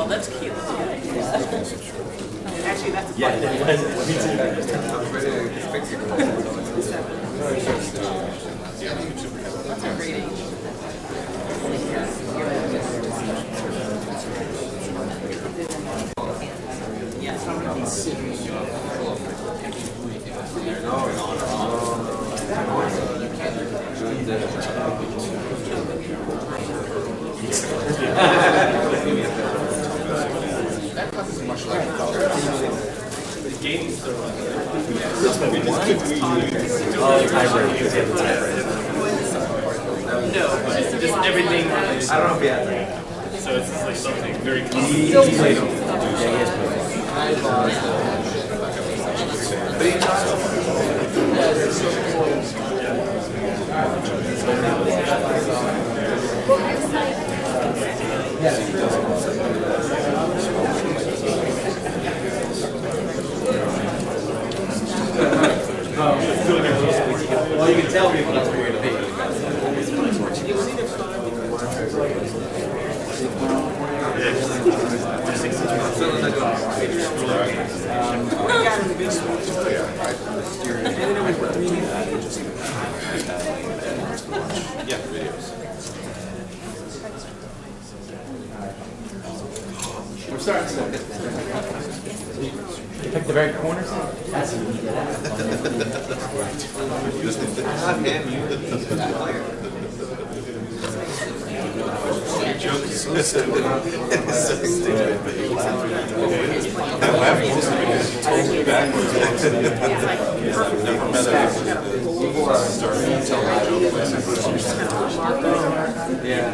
Oh, that's cute. Actually, that's a fun Yeah, me too. That's a great age. No, but it's just everything. I don't know if he has that. So it's just like something very common. Well, you can tell people that's where you're going to be. Yeah, videos. We're starting to you pick the very corners? That's Your joke is so stupid. It's so stupid, but you laugh. I laugh mostly because you told me backwards. Never met a starting to tell my joke. yeah.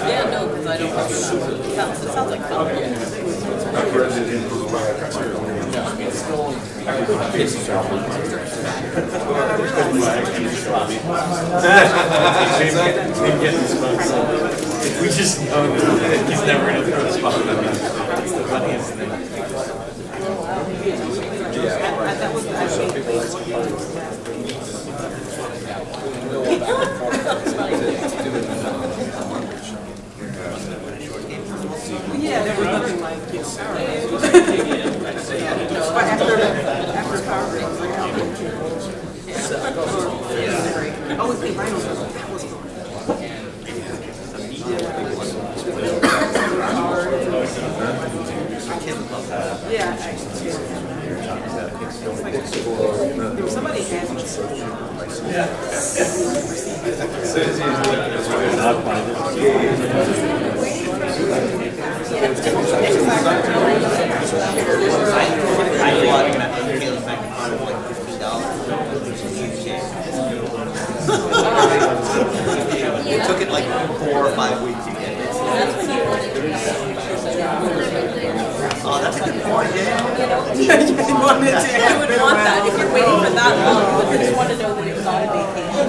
Yeah, no, because I don't. It sounds like fun. If we just know that he's never going to throw the spot, that means it's the funniest thing. That was yeah, there was nothing like but after Power Rangers, like oh, it's the Rhinos. That was fun. Yeah, actually. There was somebody asking me. It took it like 4 or 5 weeks to get it. Oh, that's a good point, yeah. You would want that if you're waiting for that long. You just want to know that it's not a vacation.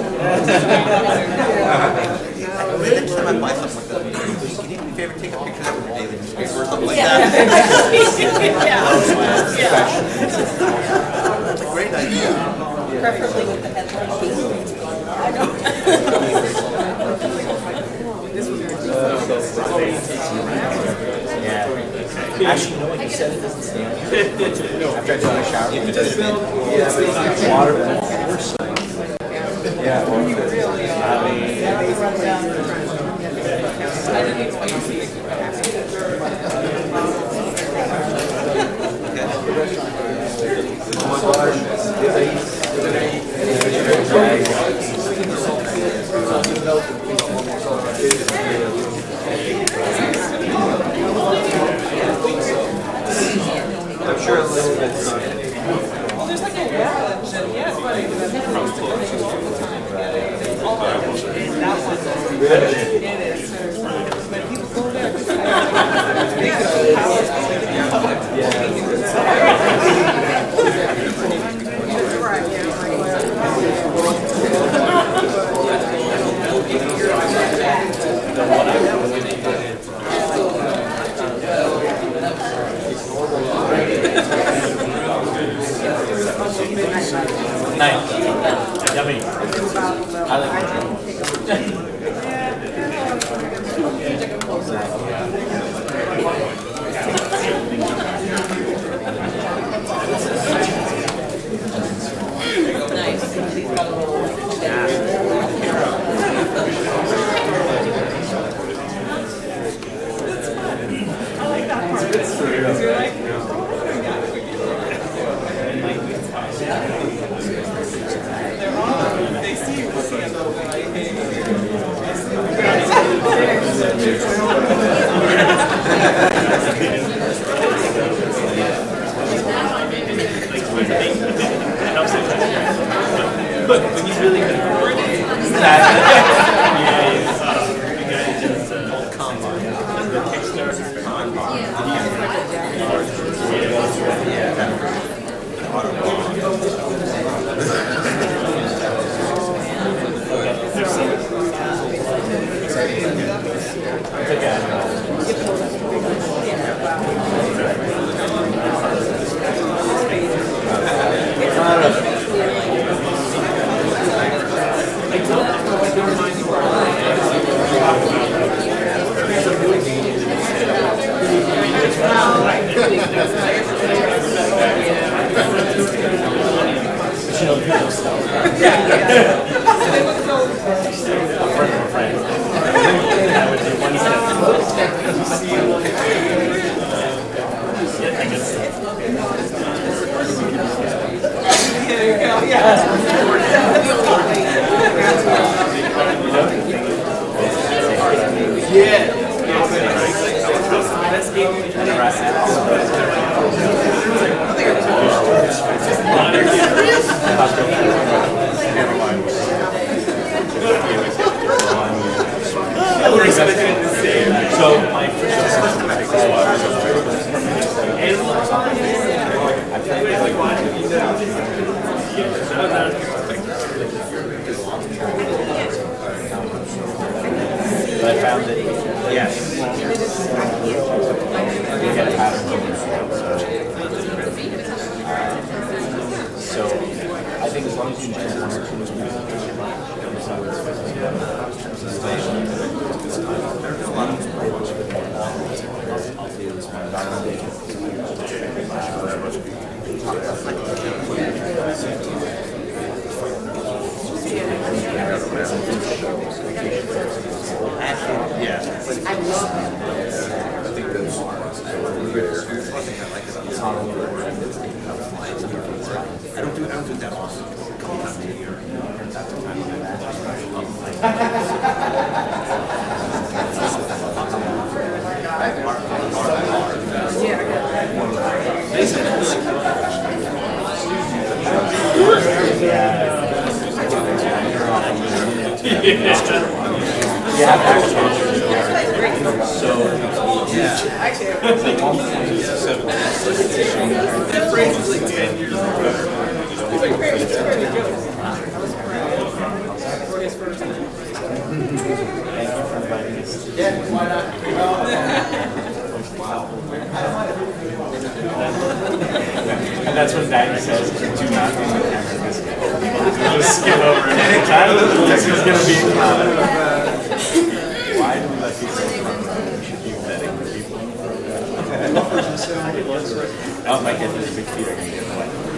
Next time I buy something like that, can you do me a favor, take a picture of it with daily newspaper or something like that? That's a great idea. Preferably with the headline. I know. This was Actually, you know what you said it doesn't stand? After I took my shower, it doesn't water. Yeah, I didn't expect to see it. I'm sure a little bit. Well, there's like a yeah, it's funny because I think most of them all the time. All of them. That one. It is. But people go there. Nice. Yummy. I like Nice. He's got a little Look, when he's really good at And that's when Daddy says, do not do the camera this way. Just skip over it. This is going to be a comment. Why do we let people should be vetting the people? Oh, my God, these big feet are going to get wet.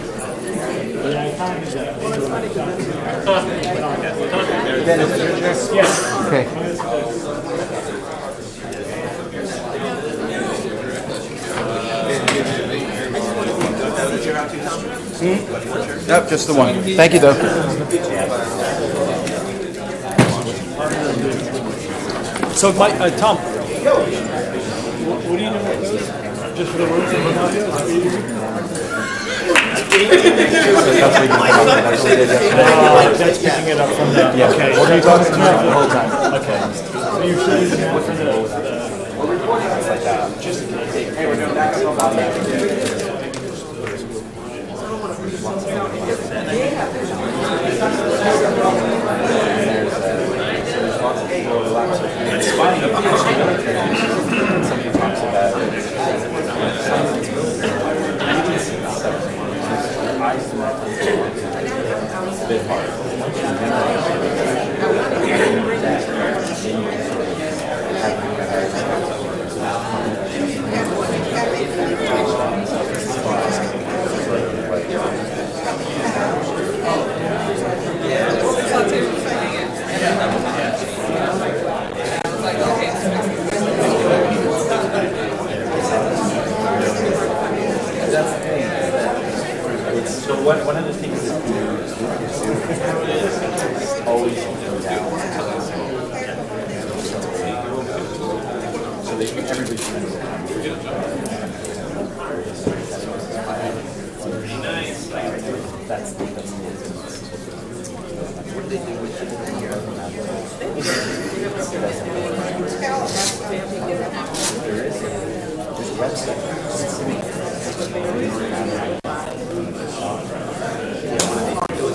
Yes. Okay. Nope, just the one. Thank you, though. So, Tom, what do you know about those? Just for the rooms and that's picking it up from the... Yeah. Okay. What are you talking about the whole time? Okay. So you're shooting that for the... Just hey, we're doing backup on body. It's funny. Somebody talks about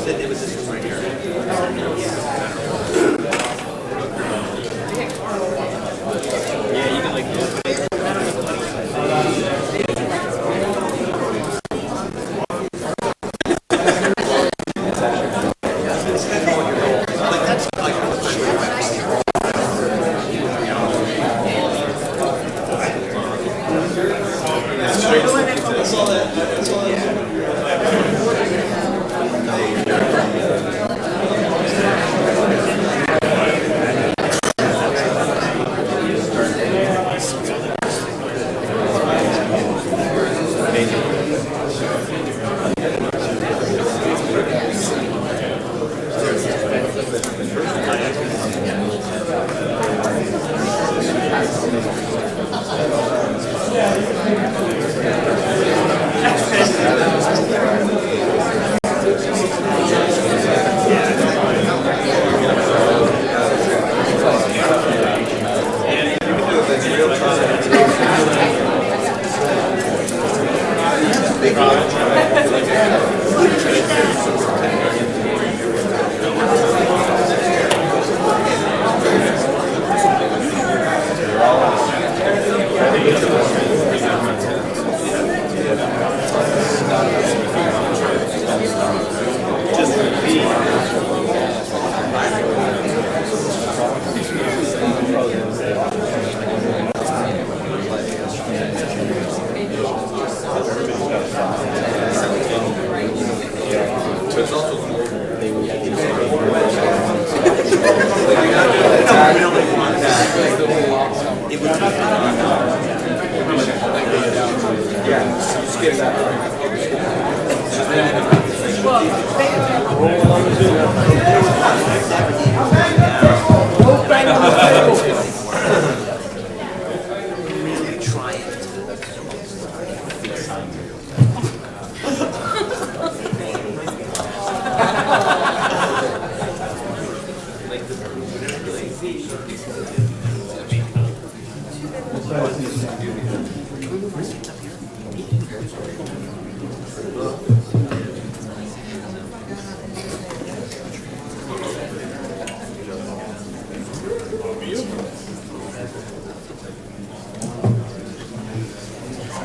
It was this one right here.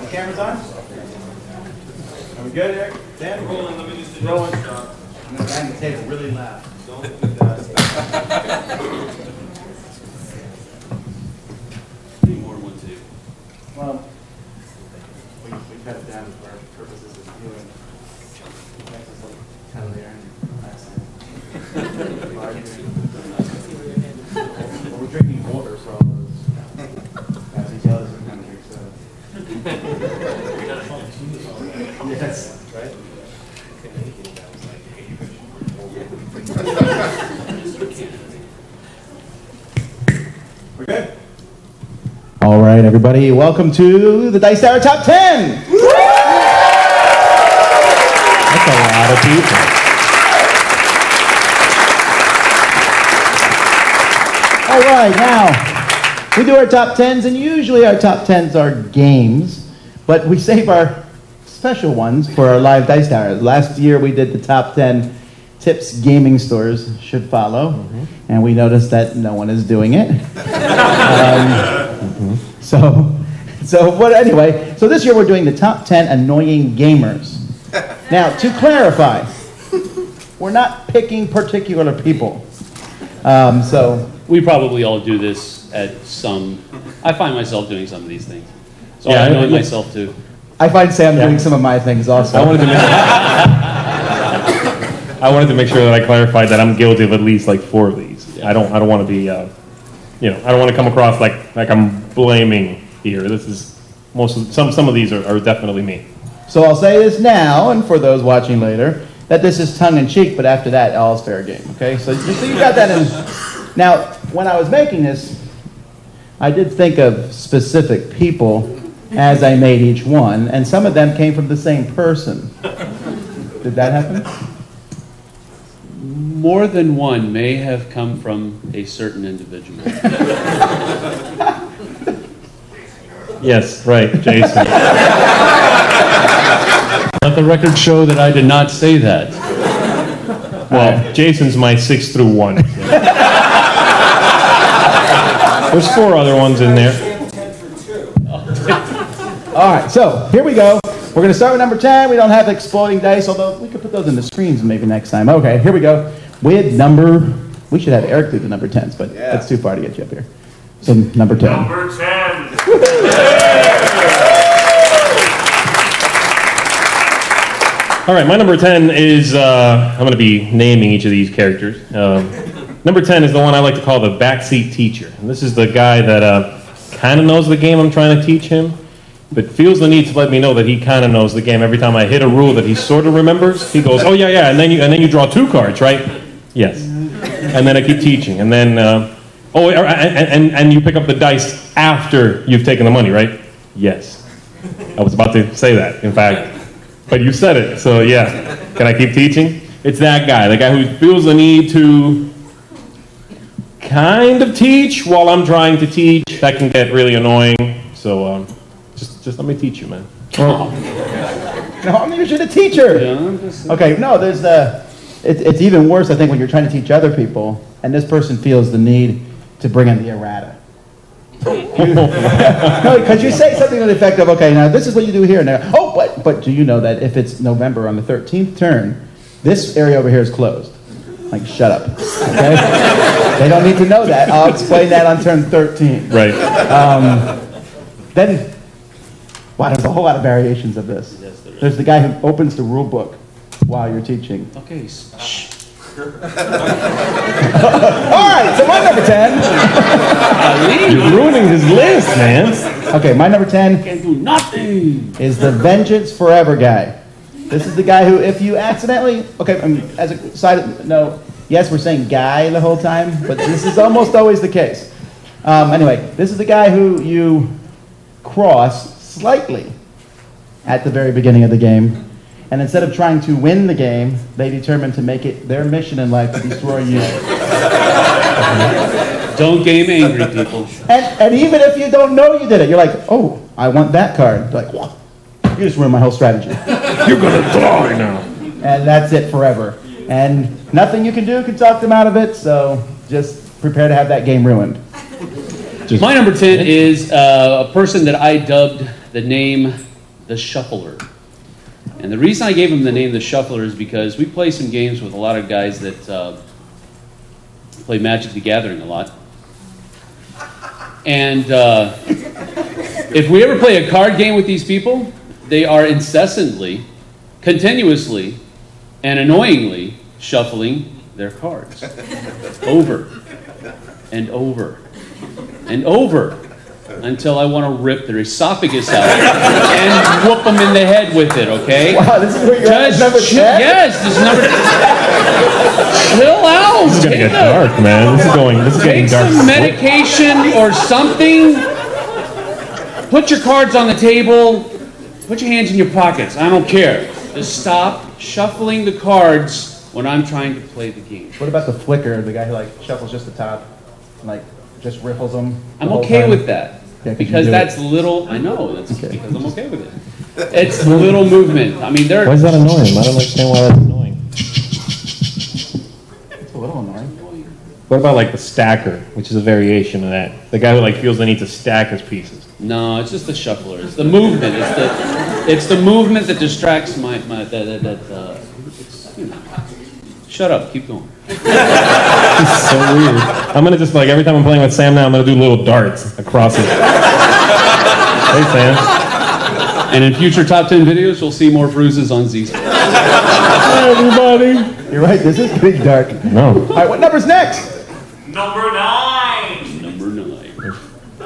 Cameras on? Are we good, Eric? Dan? Rolling. Let me just rolling. I'm going to bang the table really loud. Don't do that. Need more than one table. Well, we cut it down for our purposes of viewing. Makes us look kind of there Well, we're drinking water for all those. As each other's in country, so. Yes, right? We're good? All right, everybody, welcome to the Dice Tower Top 10! That's a lot of people. All right, now, we do our top 10s, and usually our top 10s are games, but we save our special ones for our live Dice Tower. Last year we did the top 10 tips gaming stores should follow, and we noticed that no one is doing it. But anyway, so this year we're doing the top 10 annoying gamers. Now, to clarify, we're not picking particular people. We probably all do this at some. I find myself doing some of these things. So Yeah, I know yeah. myself too. I find Sam doing some of my things also. I wanted to make sure that I clarified that I'm guilty of at least like 4 of these. I don't want to be, I don't want to come across like I'm blaming here. This is some of these are definitely me. So I'll say this now, and for those watching later, that this is tongue-in-cheek, but after that, all's fair game, okay? So you got that in. Now, when I was making this, I did think of specific people as I made each one, and some of them came from the same person. Did that happen? More than one may have come from a certain individual. Yes, right, Jason. Let the record show that I did not say that. Well, Jason's my 6 through 1. There's 4 other ones in there. All right, so here we go. We're going to start with number 10. We don't have exploding dice, although we could put those in the screens maybe next time. Okay, here we go. With number, we should have Eric do the number 10s, but that's too far to get you up here. So number 10. Number 10. All right, my number 10 is, I'm going to be naming each of these characters. Number 10 is the one I like to call the backseat teacher. And this is the guy that kind of knows the game I'm trying to teach him, but feels the need to let me know that he kind of knows the game. Every time I hit a rule that he sort of remembers, he goes, "Oh yeah, and then you draw 2 cards, right?" Yes. And then I keep teaching, and then and you pick up the dice after you've taken the money, right? Yes. I was about to say that, in fact, but you said it, so yeah. Can I keep teaching? It's that guy, the guy who feels the need to kind of teach while I'm trying to teach. That can get really annoying, so just let me teach you, man. No, I'm usually the teacher. Okay, no, there's it's even worse, I think, when you're trying to teach other people, and this person feels the need to bring in the errata. No, because you say something to the effect of, okay, now this is what you do here, and there. Oh, but do you know that if it's November on the 13th turn, this area over here is closed? Like, shut up. Okay? They don't need to know that. I'll explain that on turn 13. Right. Then, wow, there's a whole lot of variations of this. Yes, there is. There's the guy who opens the rule book while you're teaching. Okay, shh. All right, so my number 10. You're ruining his list, man. Okay, my number 10 Can't do nothing. is the Vengeance Forever guy. This is the guy who, if you accidentally, okay, as a side note, yes, we're saying guy the whole time, but this is almost always the case. Anyway, this is the guy who you cross slightly at the very beginning of the game, and instead of trying to win the game, they determine to make it their mission in life to destroy you. Don't game angry, people. And even if you don't know you did it, you're like, oh, I want that card. You're like, what? You just ruined my whole strategy. You're gonna die now. And that's it forever. And nothing you can do can talk them out of it, so just prepare to have that game ruined. My number 10 is a person that I dubbed the name the Shuffler. And the reason I gave him the name the Shuffler is because we play some games with a lot of guys that play Magic the Gathering a lot. And if we ever play a card game with these people, they are incessantly, continuously, and annoyingly shuffling their cards over and over and over until I want to rip their esophagus out and whoop them in the head with it, okay? Wow, this is where you're at, number 10? Yes, this is number 10. Chill out. This is gonna get dark, man. This is getting Take dark. some medication or something. Put your cards on the table. Put your hands in your pockets. I don't care. Just stop shuffling the cards when I'm trying to play the game. What about the flicker, the guy who like shuffles just the top, and like just riffles them? I'm okay with that. Yeah, because you do that's it. little, I know, that's Okay. because I'm okay with it. It's little movement. I mean, Why is that annoying? I don't understand why that's annoying. It's a little annoying. What about like the stacker, which is a variation of that? The guy who like feels the need to stack his pieces. No, it's just the shuffler. It's the movement. It's the movement that distracts my Shut up. Keep going. It's so weird. I'm gonna just like every time I'm playing with Sam now, I'm gonna do little darts across it. Hey Sam. And in future top 10 videos, you'll see more bruises on Zee's face. Hi everybody. You're right, this is pretty dark. No. All right, what number's next? Number 9. Number 9.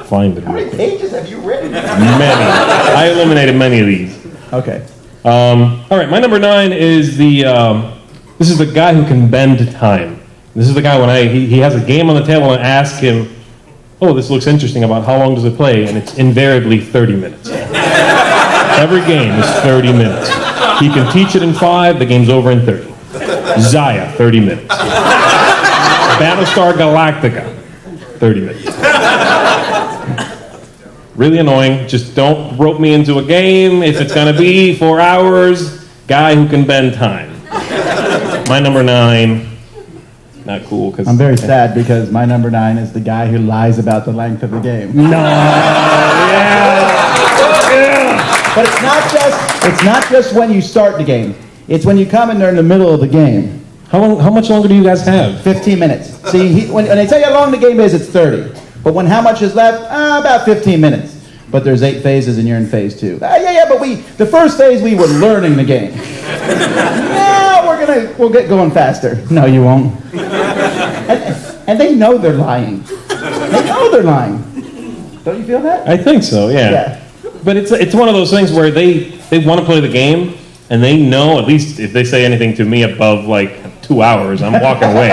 Find it. How many pages have you written? Many. I eliminated many of these. Okay. All right, my number 9 is this is the guy who can bend time. This is the guy when he has a game on the table and I ask him, oh, this looks interesting about how long does it play, and it's invariably 30 minutes. Every game is 30 minutes. He can teach it in 5, the game's over in 30. Zaya, 30 minutes. Battlestar Galactica, 30 minutes. Really annoying. Just don't rope me into a game. If it's going to be 4 hours, guy who can bend time. My number 9, not cool. Cause I'm very sad because my number 9 is the guy who lies about the length of the game. No, yeah. But it's not just when you start the game. It's when you come in there in the middle of the game. How much longer do you guys have? 15 minutes. See, when they tell you how long the game is, it's 30. But when how much is left? About 15 minutes. But there's 8 phases and you're in phase 2. Yeah, but the first phase we were learning the game. Now we'll get going faster. No, you won't. And they know they're lying. They know they're lying. Don't you feel that? I think so, yeah. But it's one of those things where they want to play the game, and they know, at least if they say anything to me above like 2 hours, I'm walking away.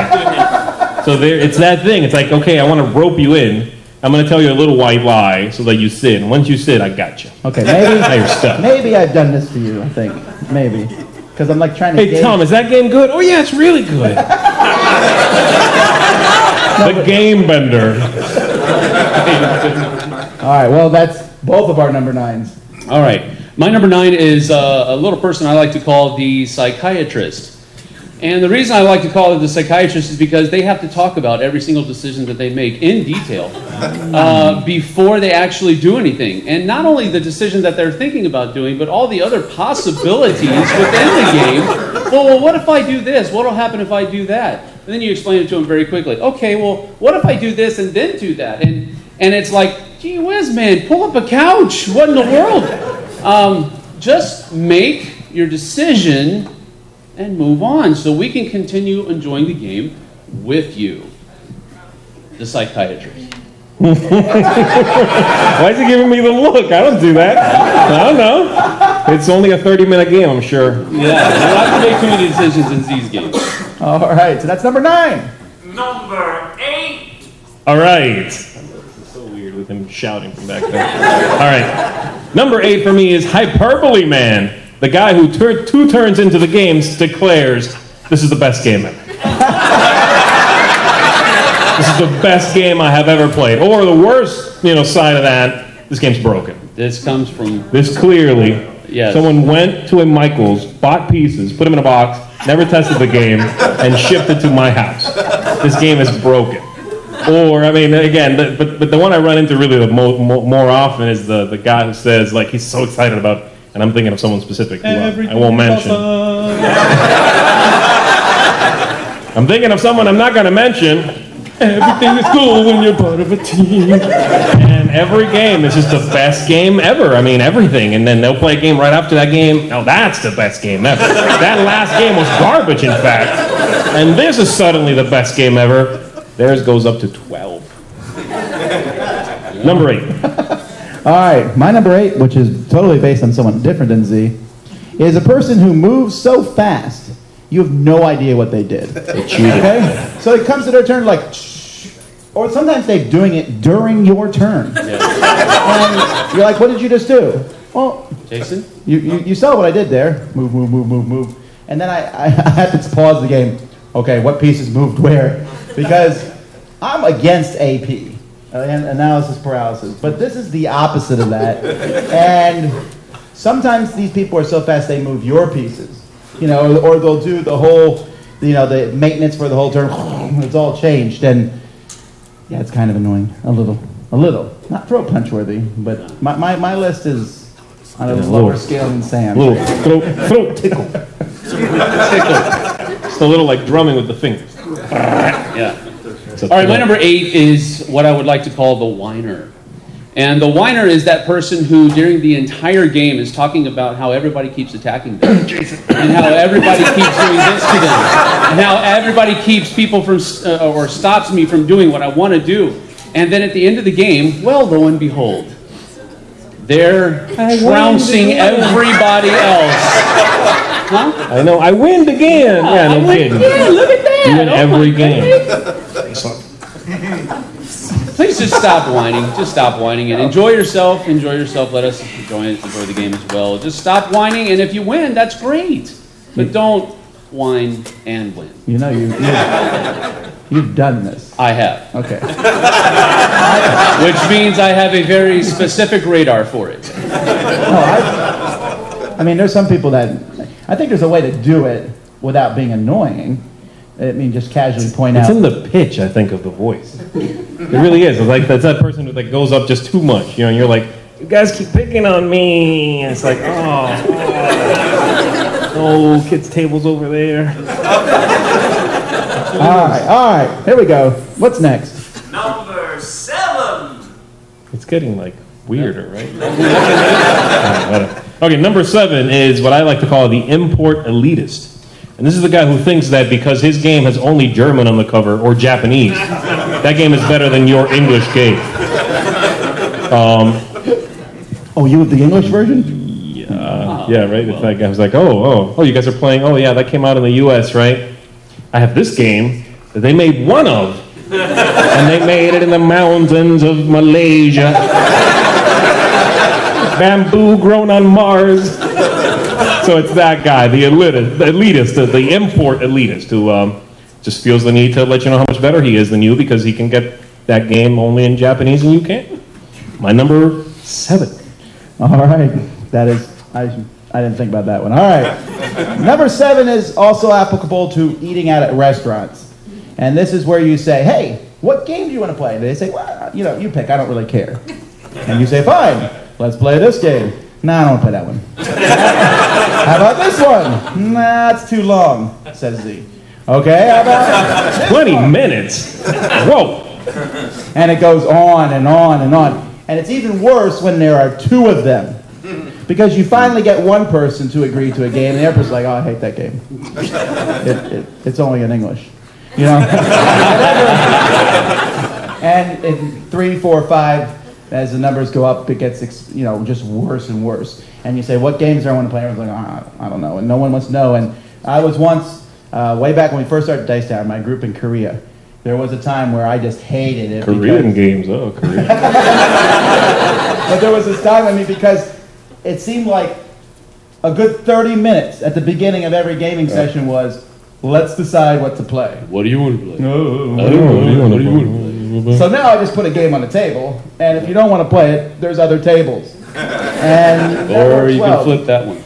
So it's that thing. It's like, okay, I want to rope you in. I'm going to tell you a little white lie so that you sit. And once you sit, I got you. Okay, maybe. Now you're stuck. Maybe I've done this to you, I think. Maybe. Because I'm like trying to Hey, Tom, is that game good? Oh, yeah, it's really good. The Game Bender. All right, well, that's both of our number 9s. All right. My number 9 is a little person I like to call the psychiatrist. And the reason I like to call it the psychiatrist is because they have to talk about every single decision that they make in detail before they actually do anything. And not only the decision that they're thinking about doing, but all the other possibilities within the game. Well, what if I do this? What will happen if I do that? And then you explain it to them very quickly. Okay, well, what if I do this and then do that? And it's like, gee whiz, man, pull up a couch. What in the world? Just make your decision and move on so we can continue enjoying the game with you. The psychiatrist. Why is he giving me the look? I don't do that. I don't know. It's only a 30-minute game, I'm sure. Yeah, you don't have to make too many decisions in Zee's game. All right, so that's number 9. Number 8. All right. This is so weird with him shouting from back there. All right. Number 8 for me is Hyperbole Man. The guy who 2 turns into the game declares, this is the best game ever. This is the best game I have ever played. Or the worst, side of that, this game's broken. This comes from... This clearly, yes. Someone went to a Michael's, bought pieces, put them in a box, never tested the game, and shipped it to my house. This game is broken. Or, again, but the one I run into really the more often is the guy who says, like, he's so excited about... And I'm thinking of someone specific who I won't mention. I'm thinking of someone I'm not going to mention. Everything is cool when you're part of a team. And every game is just the best game ever. Everything. And then they'll play a game right after that game. Now that's the best game ever. That last game was garbage, in fact. And this is suddenly the best game ever. Theirs goes up to 12. Number 8. All right, my number 8, which is totally based on someone different than Z, is a person who moves so fast, you have no idea what they did. They cheated. Okay? So it comes to their turn like, shh, or sometimes they're doing it during your turn. Yeah. And you're like, what did you just do? Well, Jason? You saw what I did there. Move, move, move, move, move. And then I have to pause the game. Okay, what pieces moved where? Because I'm against AP. Analysis paralysis. But this is the opposite of that. And sometimes these people are so fast they move your pieces. Or they'll do the whole, the maintenance for the whole turn. It's all changed. And yeah, it's kind of annoying. A little. Not throat punch worthy, but my list is on a lower scale than Sam's. A little throat tickle. It's a little like drumming with the fingers. Yeah. All right, my number 8 is what I would like to call the whiner. And the whiner is that person who, during the entire game, is talking about how everybody keeps attacking them. And how everybody keeps doing this to them. And how everybody keeps people from, or stops me from doing what I want to do. And then at the end of the game, well, lo and behold, they're trouncing everybody else. Huh? I know, I win again. Yeah, no kidding. Yeah, look at that. You win every game. Please just stop whining. Just stop whining and enjoy yourself. Enjoy yourself. Let us enjoy the game as well. Just stop whining, and if you win, that's great. But don't whine and win. You know, you've done this. I have. Okay. Which means I have a very specific radar for it. I mean, there's some people that, I think there's a way to do it without being annoying. I mean, just casually point It's out. in the pitch, I think, of the voice. It really is. It's like that's that person who like goes up just too much, and you're like, you guys keep picking on me. And it's like, oh, kids' tables over there. All right, here we go. What's next? Number 7. It's getting like weirder, right? Okay, number 7 is what I like to call the import elitist. And this is the guy who thinks that because his game has only German on the cover or Japanese, that game is better than your English game. Oh, you with the English version? Yeah, right. It's like I was like, oh, you guys are playing. Oh, yeah, that came out in the U.S., right? I have this game that they made one of, and they made it in the mountains of Malaysia. Bamboo grown on Mars. So it's that guy, the elitist, the import elitist, who just feels the need to let you know how much better he is than you because he can get that game only in Japanese and you can't. My number 7. All right, that is, I didn't think about that one. All right, number 7 is also applicable to eating out at restaurants. And this is where you say, hey, what game do you want to play? And they say, well, you pick, I don't really care. And you say, fine, let's play this game. No, I don't want to play that one. How about this one? Nah, it's too long, says Z. Okay, how about 20 minutes? Whoa. And it goes on and on and on. And it's even worse when there are 2 of them. Because you finally get one person to agree to a game, and the other person's like, oh, I hate that game. It's only in English. You know? And in 3, 4, 5, as the numbers go up, it gets just worse and worse. And you say, what games do I want to play? Everyone's like, I don't know. And no one wants to know. And I was once, way back when we first started Dice Tower, my group in Korea, there was a time where I just hated it. Korean games, Korean. But there was this time, because it seemed like a good 30 minutes at the beginning of every gaming session was, let's decide what to play. What do you want to play? So now I just put a game on the table, and if you don't want to play it, there's other tables. And or you can flip that one.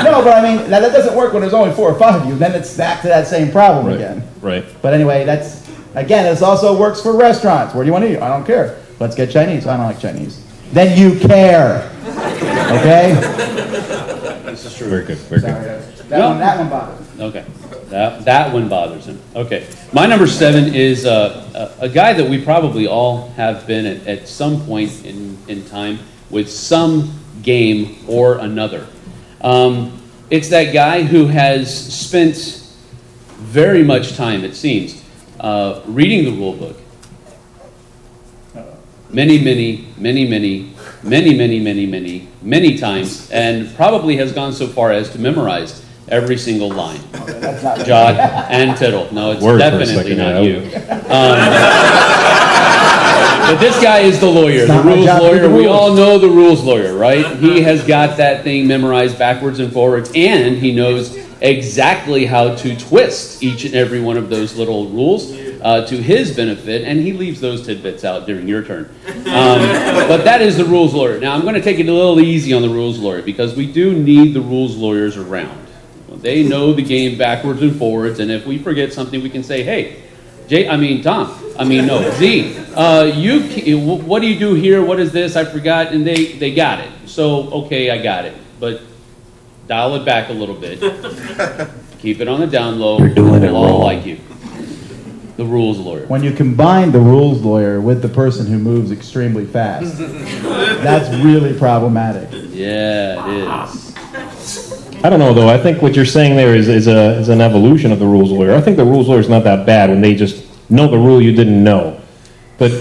No, but that doesn't work when there's only 4 or 5 of you. Then it's back to that same problem again. Right. But anyway, this also works for restaurants. Where do you want to eat? I don't care. Let's get Chinese. I don't like Chinese. Then you care. Okay? This is true. Very good. Very good. That one bothers me. Okay. That one bothers him. Okay. My number 7 is a guy that we probably all have been at some point in time with some game or another. It's that guy who has spent very much time, it seems, reading the rule book. Many times, and probably has gone so far as to memorize every single line. Jot and tittle. No, it's definitely not you. But this guy is the lawyer, the rules lawyer. We all know the rules lawyer, right? He has got that thing memorized backwards and forwards, and he knows exactly how to twist each and every one of those little rules to his benefit, and he leaves those tidbits out during your turn. But that is the rules lawyer. Now, I'm going to take it a little easy on the rules lawyer, because we do need the rules lawyers around. They know the game backwards and forwards, and if we forget something, we can say, hey, Z, what do you do here? What is this? I forgot, and they got it. So, okay, I got it. But dial it back a little bit. Keep it on the down low. We'll all like you. The rules lawyer. When you combine the rules lawyer with the person who moves extremely fast, that's really problematic. Yeah, it is. I don't know, though. I think what you're saying there is an evolution of the rules lawyer. I think the rules lawyer is not that bad when they just know the rule you didn't know. But,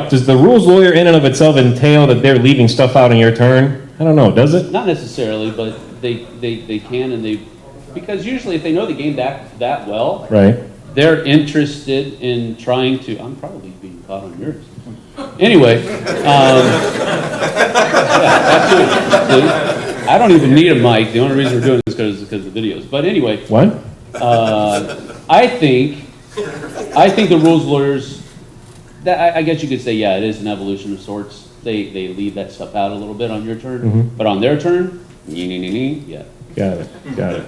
does the rules lawyer in and of itself entail that they're leaving stuff out on your turn? I don't know, does it? Not necessarily, but they can, and because usually if they know the game that well, right, they're interested in trying to. I'm probably being caught on yours. Anyway, absolutely. I don't even need a mic. The only reason we're doing this is because of the videos. But anyway, What? I think the rules lawyers. That I guess you could say, yeah, it is an evolution of sorts. They leave that stuff out a little bit on your turn, but on their turn, yeah. Got it.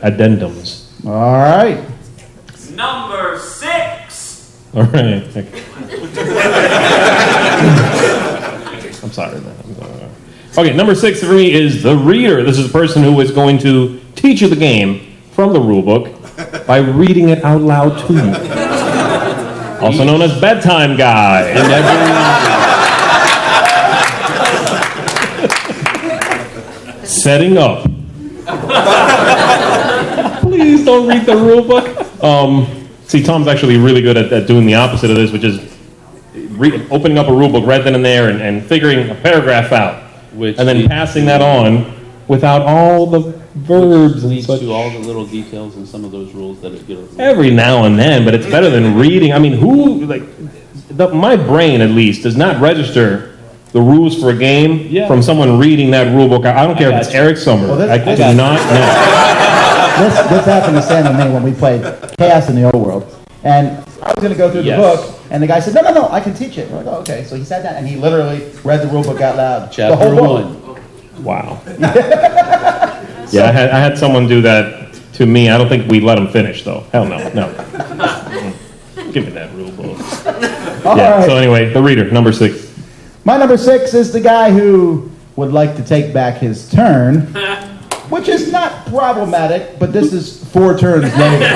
Addendums. All right. Number 6. All right. I'm sorry, man. Okay, number 6 for me is the reader. This is the person who is going to teach you the game from the rule book by reading it out loud to you. Also known as bedtime guy. Setting up. Please don't read the rule book. See, Tom's actually really good at doing the opposite of this, which is opening up a rule book right then and there and figuring a paragraph out, and then passing that on without all the verbs and leads such. to all the little details in some of those rules that it gets. Every now and then, but it's better than reading. I mean, my brain at least does not register the rules for a game from someone reading that rule book. I don't care if it's Eric Sommer. Well, I do not know. This happened to Sam and me when we played Chaos in the Old World. And I was going to go through the book, and the guy said, no, I can teach it. We're like, oh, okay. So he sat down, and he literally read the rule book out loud. Chapter the whole 1. book. Wow. Yeah, I had someone do that to me. I don't think we let him finish, though. Hell no. Give me that rule book. All right. So anyway, the reader, number 6. My number 6 is the guy who would like to take back his turn, which is not problematic, but this is 4 turns later.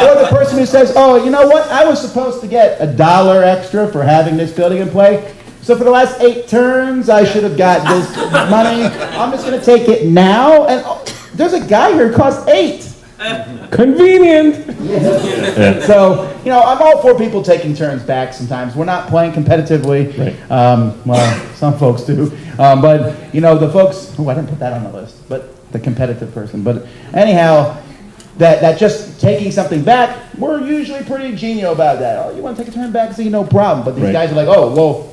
Or the person who says, oh, you know what? I was supposed to get $1 extra for having this building in play. So for the last 8 turns, I should have got this money. I'm just going to take it now. And there's a guy here who costs 8. Convenient. Yeah. So, I'm all for people taking turns back sometimes. We're not playing competitively. Right. Well, some folks do. But, the folks, I didn't put that on the list, but the competitive person. But anyhow, that just taking something back, we're usually pretty genial about that. Oh, you want to take a turn back? See, no problem. But these guys are like, oh, well,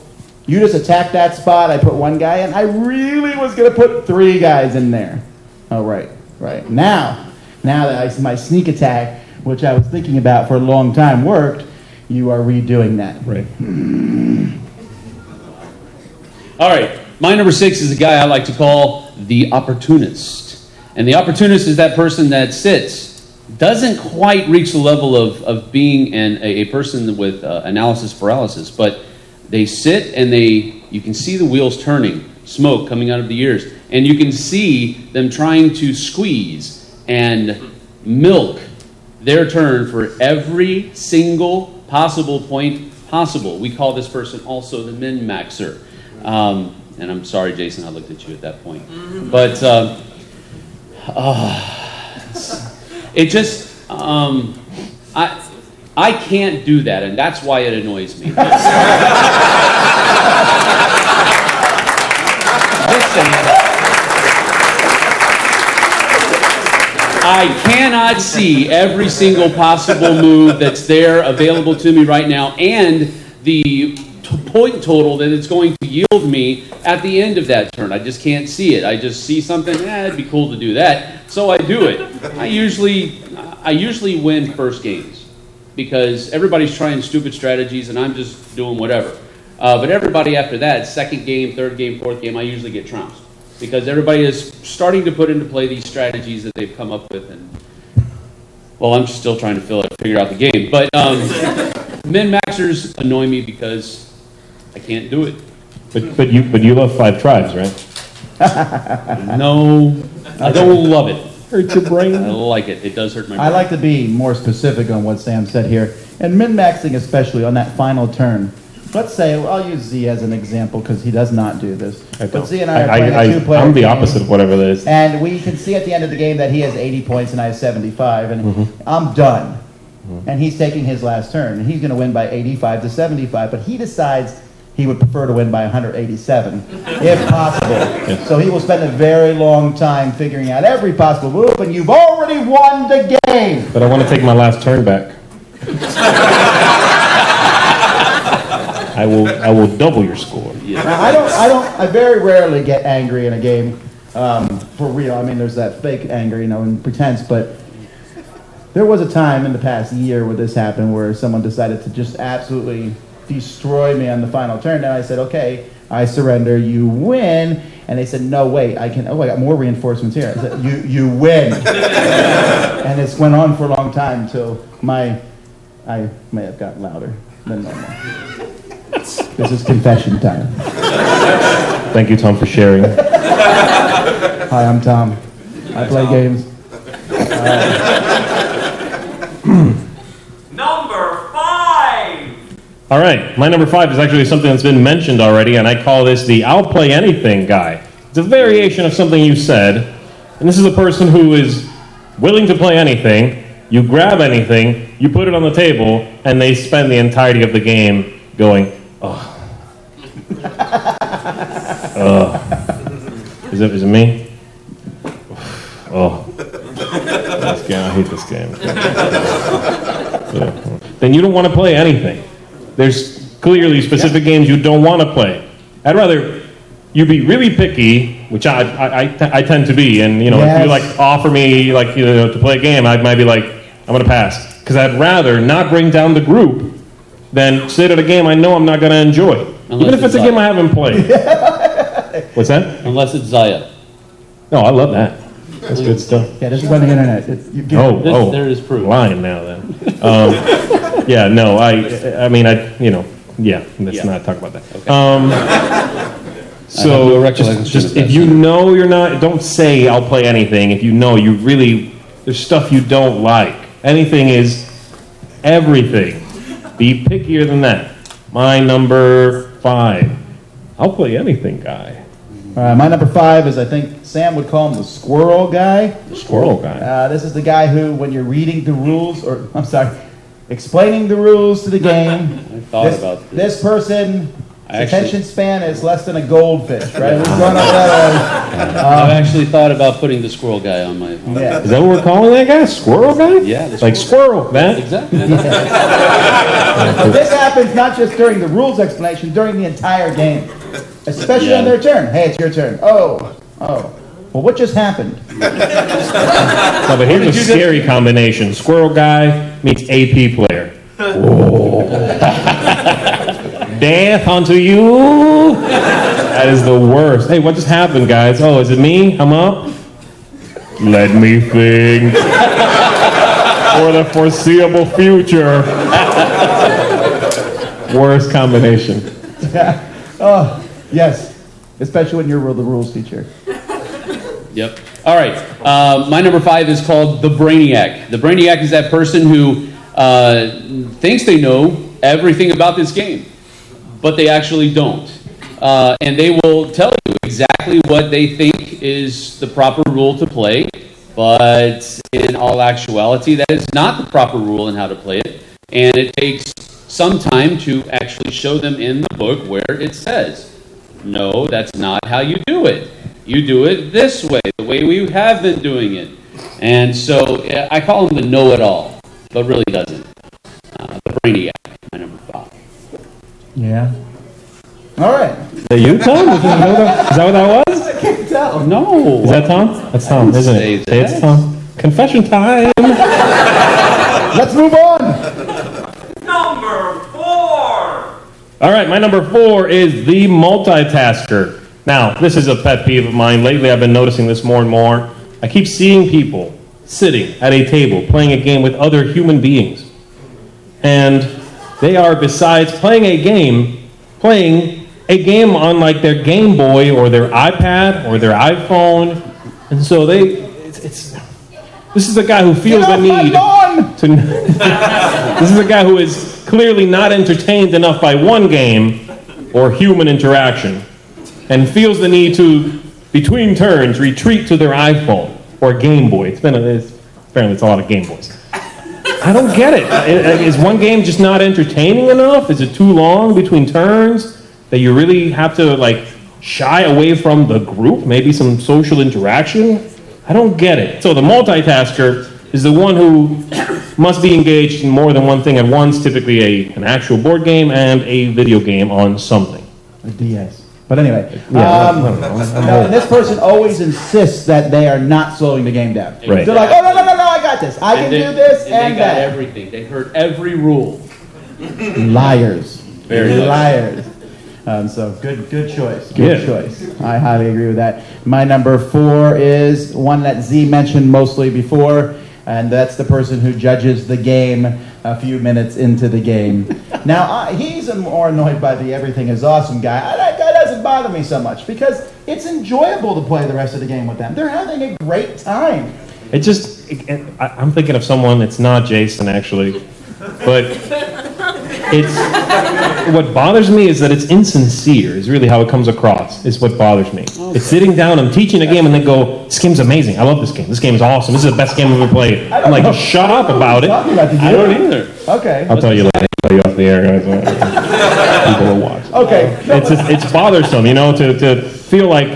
you just attacked that spot. I put 1 guy in. I really was going to put 3 guys in there. Oh, right. Now that my sneak attack, which I was thinking about for a long time, worked, you are redoing that. Right. All right. My number 6 is a guy I like to call the opportunist. And the opportunist is that person that sits, doesn't quite reach the level of being a person with analysis paralysis, but they sit and you can see the wheels turning, smoke coming out of the ears, and you can see them trying to squeeze and milk their turn for every single possible point possible. We call this person also the min-maxer. And I'm sorry, Jason, I looked at you at that point. But it just, I can't do that, and that's why it annoys me. Listen. I cannot see every single possible move that's there available to me right now and the point total that it's going to yield me at the end of that turn. I just can't see it. I just see something, it'd be cool to do that, so I do it. I usually win first games because everybody's trying stupid strategies and I'm just doing whatever. But everybody after that, second game, third game, fourth game, I usually get trounced. Because everybody is starting to put into play these strategies that they've come up with, and I'm still trying to figure out the game. But min-maxers annoy me because I can't do it. But you love 5 tribes, right? No, I don't love it. Hurts your brain. I like it. It does hurt my brain. I like to be more specific on what Sam said here, and min-maxing especially on that final turn. Let's say, I'll use Z as an example because he does not do this. But Z and I are playing a 2-player I'm the game, opposite of whatever that is. and we can see at the end of the game that he has 80 points and I have 75, and I'm done. And he's taking his last turn, and he's going to win by 85 to 75, but he decides he would prefer to win by 187, if possible. So he will spend a very long time figuring out every possible move, and you've already won the game. But I want to take my last turn back. I will double your score. Now, I very rarely get angry in a game, for real. I mean, there's that fake anger, and pretense, but there was a time in the past year where this happened, where someone decided to just absolutely destroy me on the final turn. And I said, okay, I surrender, you win. And they said, no, wait, I got more reinforcements here. I said, you win. And this went on for a long time until I may have gotten louder than normal. This is confession time. Thank you, Tom, for sharing. Hi, I'm Tom. I play games. Number 5. All right, my number 5 is actually something that's been mentioned already, and I call this the I'll play anything guy. It's a variation of something you said, and this is a person who is willing to play anything. You grab anything, you put it on the table, and they spend the entirety of the game going, oh. Is it me? Oh. This game, I hate this game. Then you don't want to play anything. There's clearly specific games you don't want to play. I'd rather you be really picky, which I tend to be, and if you offer me to play a game, I might be like, I'm going to pass, because I'd rather not bring down the group than sit at a game I know I'm not going to enjoy, even if it's a game I haven't played. What's that? Unless it's Zaya. No, I love that. That's good stuff. Yeah, this is on the internet. There is proof. Lying now then. Yeah, no, let's not talk about that. Okay. So just if you know you're not, don't say I'll play anything. If you know you really, there's stuff you don't like. Anything is everything. Be pickier than that. My number 5. I'll play anything guy. My number 5 is, I think Sam would call him the squirrel guy. The squirrel guy. This is the guy who, when you're reading the rules, explaining the rules to the game, I thought about this person, attention span is less than a goldfish, right? We've gone over that. I've actually thought about putting the squirrel guy on my. Yeah. Is that what we're calling that guy? Squirrel guy? Yeah, like squirrel, man. Exactly. But this happens not just during the rules explanation, during the entire game. Especially on their turn. Hey, it's your turn. Oh. Well, what just happened? No, but here's a scary combination. Squirrel guy meets AP player. Death unto you. That is the worst. Hey, what just happened, guys? Oh, is it me? I'm up? Let me think. For the foreseeable future. Worst combination. Yeah. Oh, yes. Especially when you're the rules teacher. Yep. All right. My number 5 is called the Brainiac. The Brainiac is that person who thinks they know everything about this game, but they actually don't. And they will tell you exactly what they think is the proper rule to play, but in all actuality, that is not the proper rule in how to play it. And it takes some time to actually show them in the book where it says, no, that's not how you do it. You do it this way, the way we have been doing it. And so I call him the know-it-all, but really doesn't. The Brainiac, my number 5. Yeah. All right. Is that you, Tom? Is that what that was? I can't tell. No. Is that Tom? That's Tom, isn't it? Say it's Tom. Confession time. Let's move on. Number 4. All right, my number 4 is the multitasker. Now, this is a pet peeve of mine. Lately, I've been noticing this more and more. I keep seeing people sitting at a table playing a game with other human beings. And they are, besides playing a game on like their Game Boy or their iPad or their iPhone. And so this is a guy who feels the need to... This is a guy who is clearly not entertained enough by one game or human interaction and feels the need to, between turns, retreat to their iPhone or Game Boy. Apparently it's a lot of Game Boys. I don't get it. Is one game just not entertaining enough? Is it too long between turns? that you really have to like shy away from the group, maybe some social interaction. I don't get it. So the multitasker is the one who must be engaged in more than one thing at once, typically an actual board game and a video game on something. A DS. But anyway, Yeah, no, and this person always insists that they are not slowing the game down. Right. They're like, oh, no, I got this. I can do this and they got that. everything. They heard every rule. Liars. Very much. Liars. So good choice. Yeah. Good choice. I highly agree with that. My number 4 is one that Z mentioned mostly before, and that's the person who judges the game a few minutes into the game. Now, he's more annoyed by the everything is awesome guy. That guy doesn't bother me so much because it's enjoyable to play the rest of the game with them. They're having a great time. It just, I'm thinking of someone, it's not Jason actually, but what bothers me is that it's insincere, is really how it comes across, is what bothers me. It's sitting down and teaching a game and then go, this game's amazing, I love this game is awesome, this is the best game I've ever played. I'm like, shut up about it. I don't either. Okay. I'll tell you later, I'll tell you off the air, guys. People will watch. Okay. It's bothersome, to feel like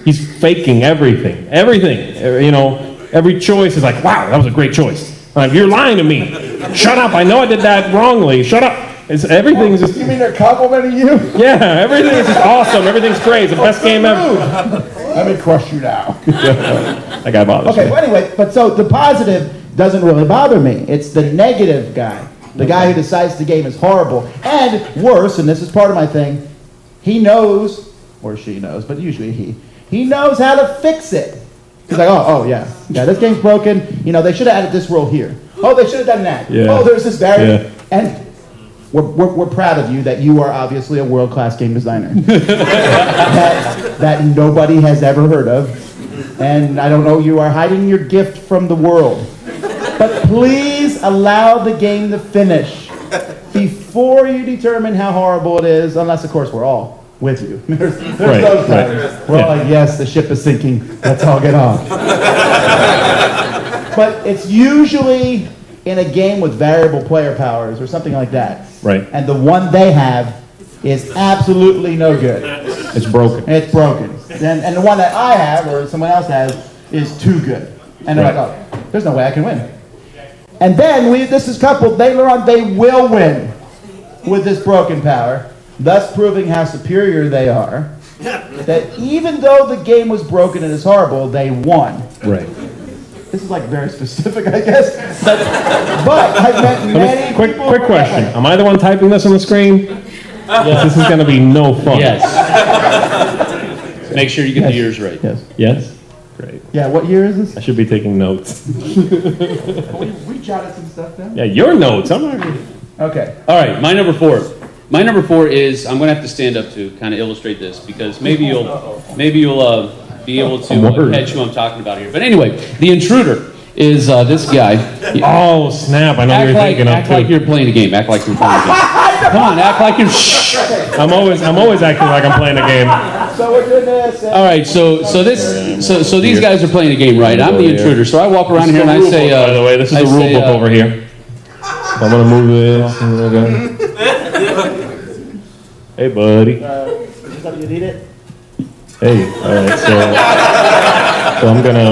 he's faking everything, every choice is like, wow, that was a great choice. Like, you're lying to me. Shut up. I know I did that wrongly. Shut up. Everything's just... You mean they're complimenting you? Yeah, everything is just awesome. Everything's great. It's the best game ever. Let me crush you now. That guy bothers me. Okay, well, anyway, but so the positive doesn't really bother me. It's the negative guy. The guy who decides the game is horrible. And worse, and this is part of my thing, he knows, or she knows, but usually he knows how to fix it. He's like, oh, yeah, this game's broken. They should have added this rule here. Oh, they should have done that. Yeah. Oh, there's this barrier. Yeah. And we're proud of you that you are obviously a world-class game designer that nobody has ever heard of. And I don't know, you are hiding your gift from the world. But please allow the game to finish before you determine how horrible it is, unless, of course, we're all with you. There's those times. We're all like, yes, the ship is sinking. Let's all get off. But it's usually in a game with variable player powers or something like that. Right. And the one they have is absolutely no good. It's broken. It's broken. And the one that I have or someone else has is too good. And they're like, oh, there's no way I can win. And then this is coupled, later on they will win with this broken power, thus proving how superior they are. That even though the game was broken and is horrible, they won. Right. This is like very specific, I guess. But I've met many people. Quick question. Am I the one typing this on the screen? Yes. This is going to be no fun. Yes. Make sure you get the years right. Yes. Yes? Great. Yeah, what year is this? I should be taking notes. We jotted some stuff down. Yeah, your notes. I'm not really... Okay. All right, my number 4. My number 4 is, I'm going to have to stand up to kind of illustrate this because maybe you'll be able to catch who I'm talking about here. But anyway, the intruder is this guy. Oh, snap. I know what you're thinking of, Act like you're playing a game. Act like you're playing a game. Come on, act like you're... Shh. I'm always acting like I'm playing a game. So we're doing this. All right, so these guys are playing a game, right? I'm the intruder, so I walk around here and I say... By the way, this is the rule book over here. So I'm going to move this. Hey, buddy. You need it? Hey, all right, so I'm going to...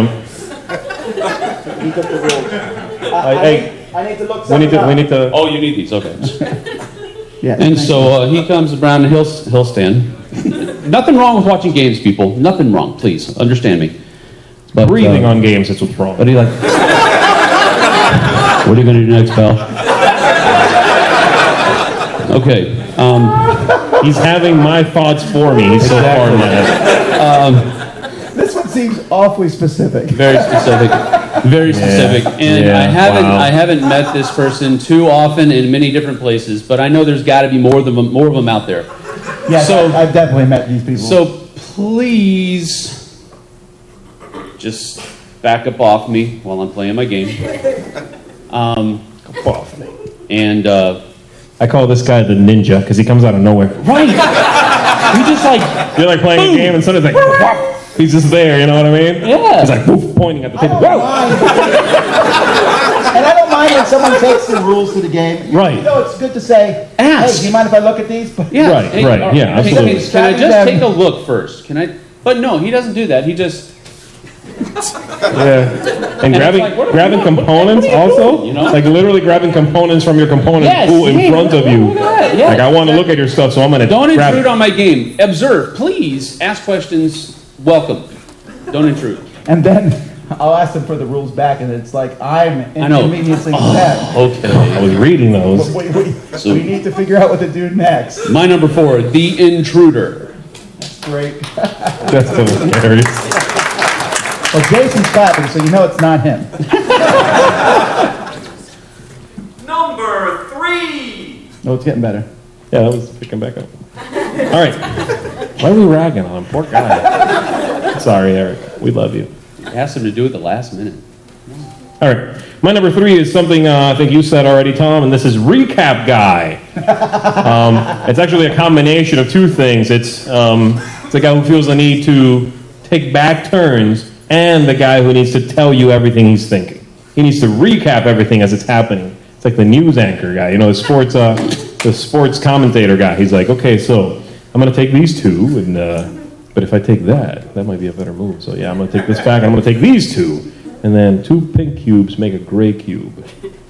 You took the rules. I need to look something up. We need to... Oh, you need these, okay. Yeah. And so he comes around and he'll stand. Nothing wrong with watching games, people. Nothing wrong, please, understand me. But, breathing on games, that's what's wrong. What are you like? What are you going to do next, pal? Okay. He's having my thoughts for me. He's so far in that. This one seems awfully specific. Very specific. Very specific. And I haven't met this person too often in many different places, but I know there's got to be more of them out there. Yes, so, I've definitely met these people. So please just back up off me while I'm playing my game. Up off me. And I call this guy the ninja because he comes out of nowhere. Right. He just like, you're like playing a game and suddenly like, whoop, he's just there, you know what I mean? Yeah. He's like, woof, pointing at the table. Whoa. And I don't mind when someone takes the rules to the game. Right. You know, it's good to say, Ask. hey, do you mind if I look at these? Yeah. Right, Hey, right, yeah, absolutely. Can I just take a look first? Can I? But no, he doesn't do that. He just. Yeah. And grabbing it's like, grabbing components what are you also, doing, you know? like literally grabbing components from your component pool in hey, front of you. look at that, yeah. Like I want to look at your stuff, so I'm gonna Don't grab intrude it. on my game. Observe, please. Ask questions. Welcome. Don't intrude. And then I'll ask them for the rules back, and it's like, I'm I know. inconveniencing them. Okay. I was reading those. We need to figure out what to do next. My number 4, the intruder. Great. That's so scary. Well, Jason's clapping, so you know it's not him. Number 3. Oh, it's getting better. Yeah, that was picking back up. All right. Why are we ragging on him? Poor guy. Sorry, Eric. We love you. Asked him to do it the last minute. All right. My number 3 is something I think you said already, Tom, and this is recap guy. It's actually a combination of two things. It's the guy who feels the need to take back turns and the guy who needs to tell you everything he's thinking. He needs to recap everything as it's happening. It's like the news anchor guy, the sports commentator guy. He's like, okay, so I'm going to take these two, and but if I take that might be a better move. So yeah, I'm going to take this back, and I'm going to take these two. And then 2 pink cubes make a gray cube,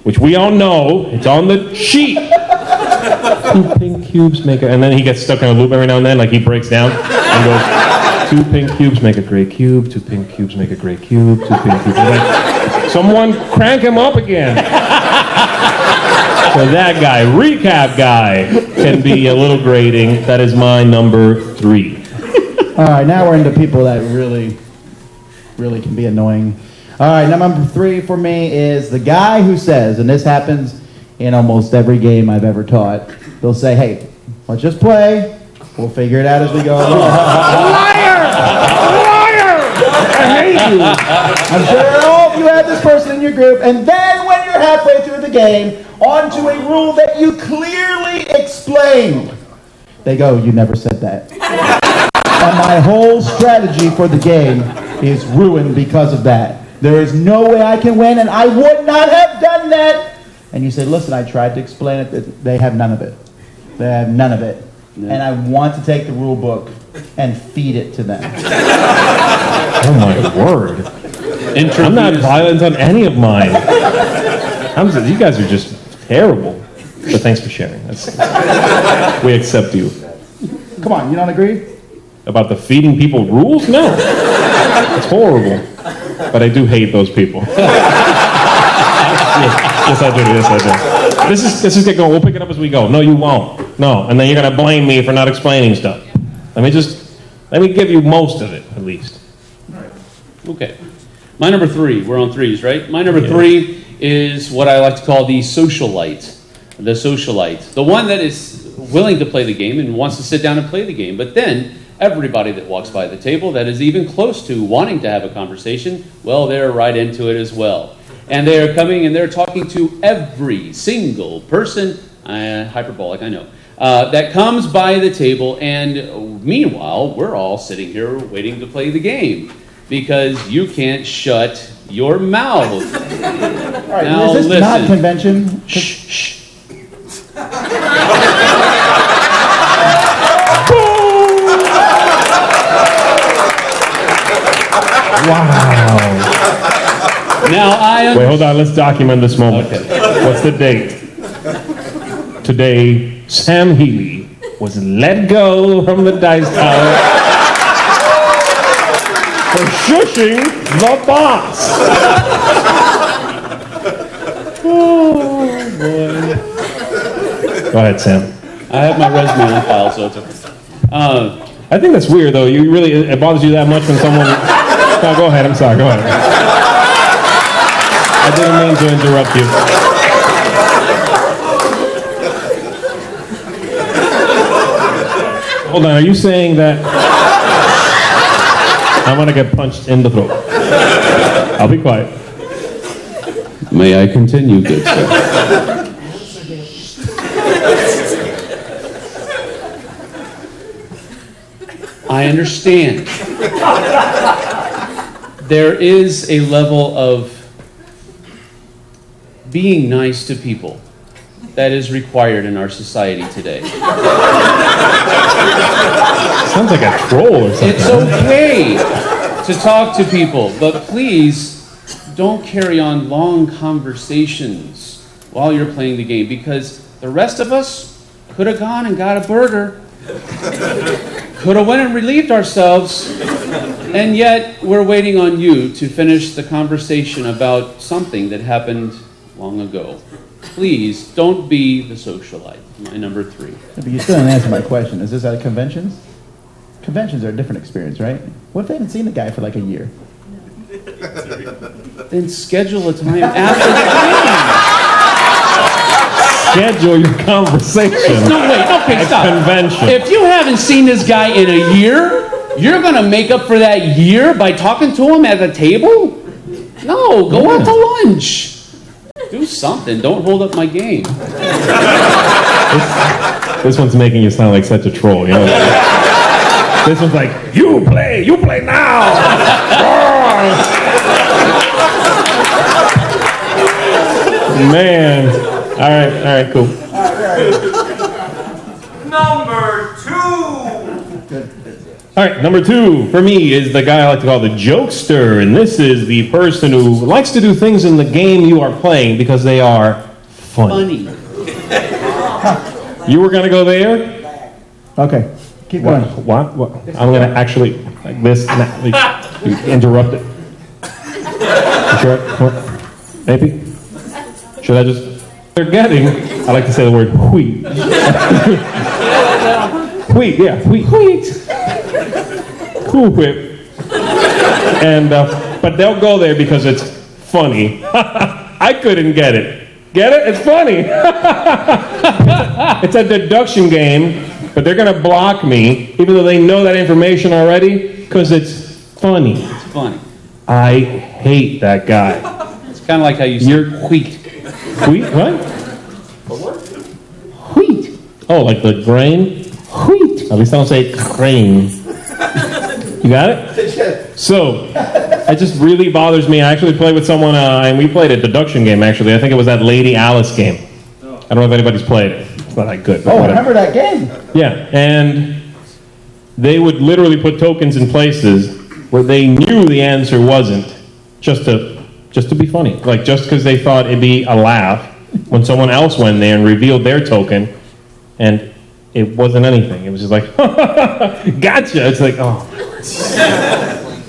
which we all know, it's on the sheet. 2 pink cubes make a, and then he gets stuck in a loop every now and then, like he breaks down and goes, 2 pink cubes make a gray cube, 2 pink cubes make a gray cube, 2 pink cubes. Like, someone crank him up again. So that guy, recap guy, can be a little grating. That is my number 3. All right, now we're into people that really can be annoying. All right, number 3 for me is the guy who says, and this happens in almost every game I've ever taught, they'll say, hey, let's just play. We'll figure it out as we go. Liar! I hate you. I'm sure all of you have this person in your group, and then when you're halfway through the game, onto a rule that you clearly explained, they go, you never said that. And my whole strategy for the game is ruined because of that. There is no way I can win, and I would not have done that. And you say, listen, I tried to explain it. They have none of it. They have none of it. Yeah. And I want to take the rule book and feed it to them. Oh my word. I'm not violent on any of mine. You guys are just terrible. But thanks for sharing. We accept you. Come on, you don't agree? About the feeding people rules? No. It's horrible. But I do hate those people. Yes, I do. Yes, I do. This is going. We'll pick it up as we go. No, you won't. No, and then you're gonna blame me for not explaining stuff. Let me give you most of it at least. Okay. My number 3. We're on 3s, right? My number 3 is what I like to call the socialite. The socialite. The one that is willing to play the game and wants to sit down and play the game, but then everybody that walks by the table that is even close to wanting to have a conversation, well, they're right into it as well. And they are coming and they're talking to every single person, hyperbolic, I know, that comes by the table. And meanwhile, we're all sitting here waiting to play the game because you can't shut your mouth. All right, Now, is this not listen. convention? Shh. Wow. Now Wait, hold on. Let's document this moment. Okay. What's the date? Today, Sam Healey was let go from the dice tower for shushing the boss. Oh, boy. Go ahead, Sam. I have my resume on file, so it's okay. I think that's weird, though. It bothers you that much when someone... No, go ahead. I'm sorry. Go ahead. I didn't mean to interrupt you. Hold on. Are you saying that I'm going to get punched in the throat? I'll be quiet. May I continue, good sir? I understand. There is a level of being nice to people. That is required in our society today. Sounds like a troll or something. It's okay to talk to people, but please don't carry on long conversations while you're playing the game, because the rest of us could have gone and got a burger, could have went and relieved ourselves, and yet we're waiting on you to finish the conversation about something that happened long ago. Please don't be the socialite. My number 3. But you still didn't answer my question. Is this at conventions? Conventions are a different experience, right? What if they haven't seen the guy for like a year? Then schedule a time after the game. Schedule your conversation. No, wait, okay, stop. Convention. If you haven't seen this guy in a year, you're going to make up for that year by talking to him at the table? No, go out to lunch. Do something. Don't hold up my game. This one's making you sound like such a troll, you know? This one's like, you play now! Man. All right, cool. Number 2. All right, number 2 for me is the guy I like to call the jokester, and this is the person who likes to do things in the game you are playing because they are funny. You were going to go there? Okay, keep going. What? I'm going to actually, like this, you interrupt it. You sure? What? Maybe? Should I just... They're getting, I like to say the word wheat. Wheat, yeah, wheat. Cool Whip. And, but they'll go there because it's funny. I couldn't get it. Get it? It's funny. It's a deduction game, but they're going to block me, even though they know that information already, because it's funny. It's funny. I hate that guy. It's kind of like how you say wheat. Wheat? What? Wheat. Oh, like the grain? Wheat. At least I don't say grain. You got it? So, it just really bothers me. I actually played with someone, and we played a deduction game, actually. I think it was that Lady Alice game. I don't know if anybody's played it. It's not that good. Oh, I remember that game. Yeah, and they would literally put tokens in places where they knew the answer wasn't, just to be funny. Like, just because they thought it'd be a laugh when someone else went there and revealed their token, and it wasn't anything. It was just like, gotcha. It's like, oh.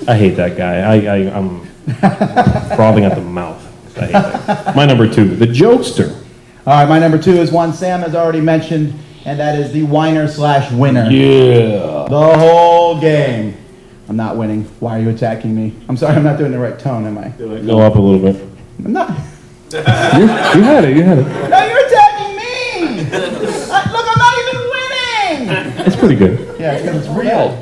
I hate that guy. I'm frothing at the mouth. I hate that. My number 2, the jokester. All right, my number 2 is one Sam has already mentioned, and that is the whiner/winner. Yeah. The whole game. I'm not winning. Why are you attacking me? I'm sorry, I'm not doing the right tone, am I? Go up a little bit. I'm not. You had it. No, you're attacking me! Look, I'm not even winning! It's pretty good. Yeah, because it's real.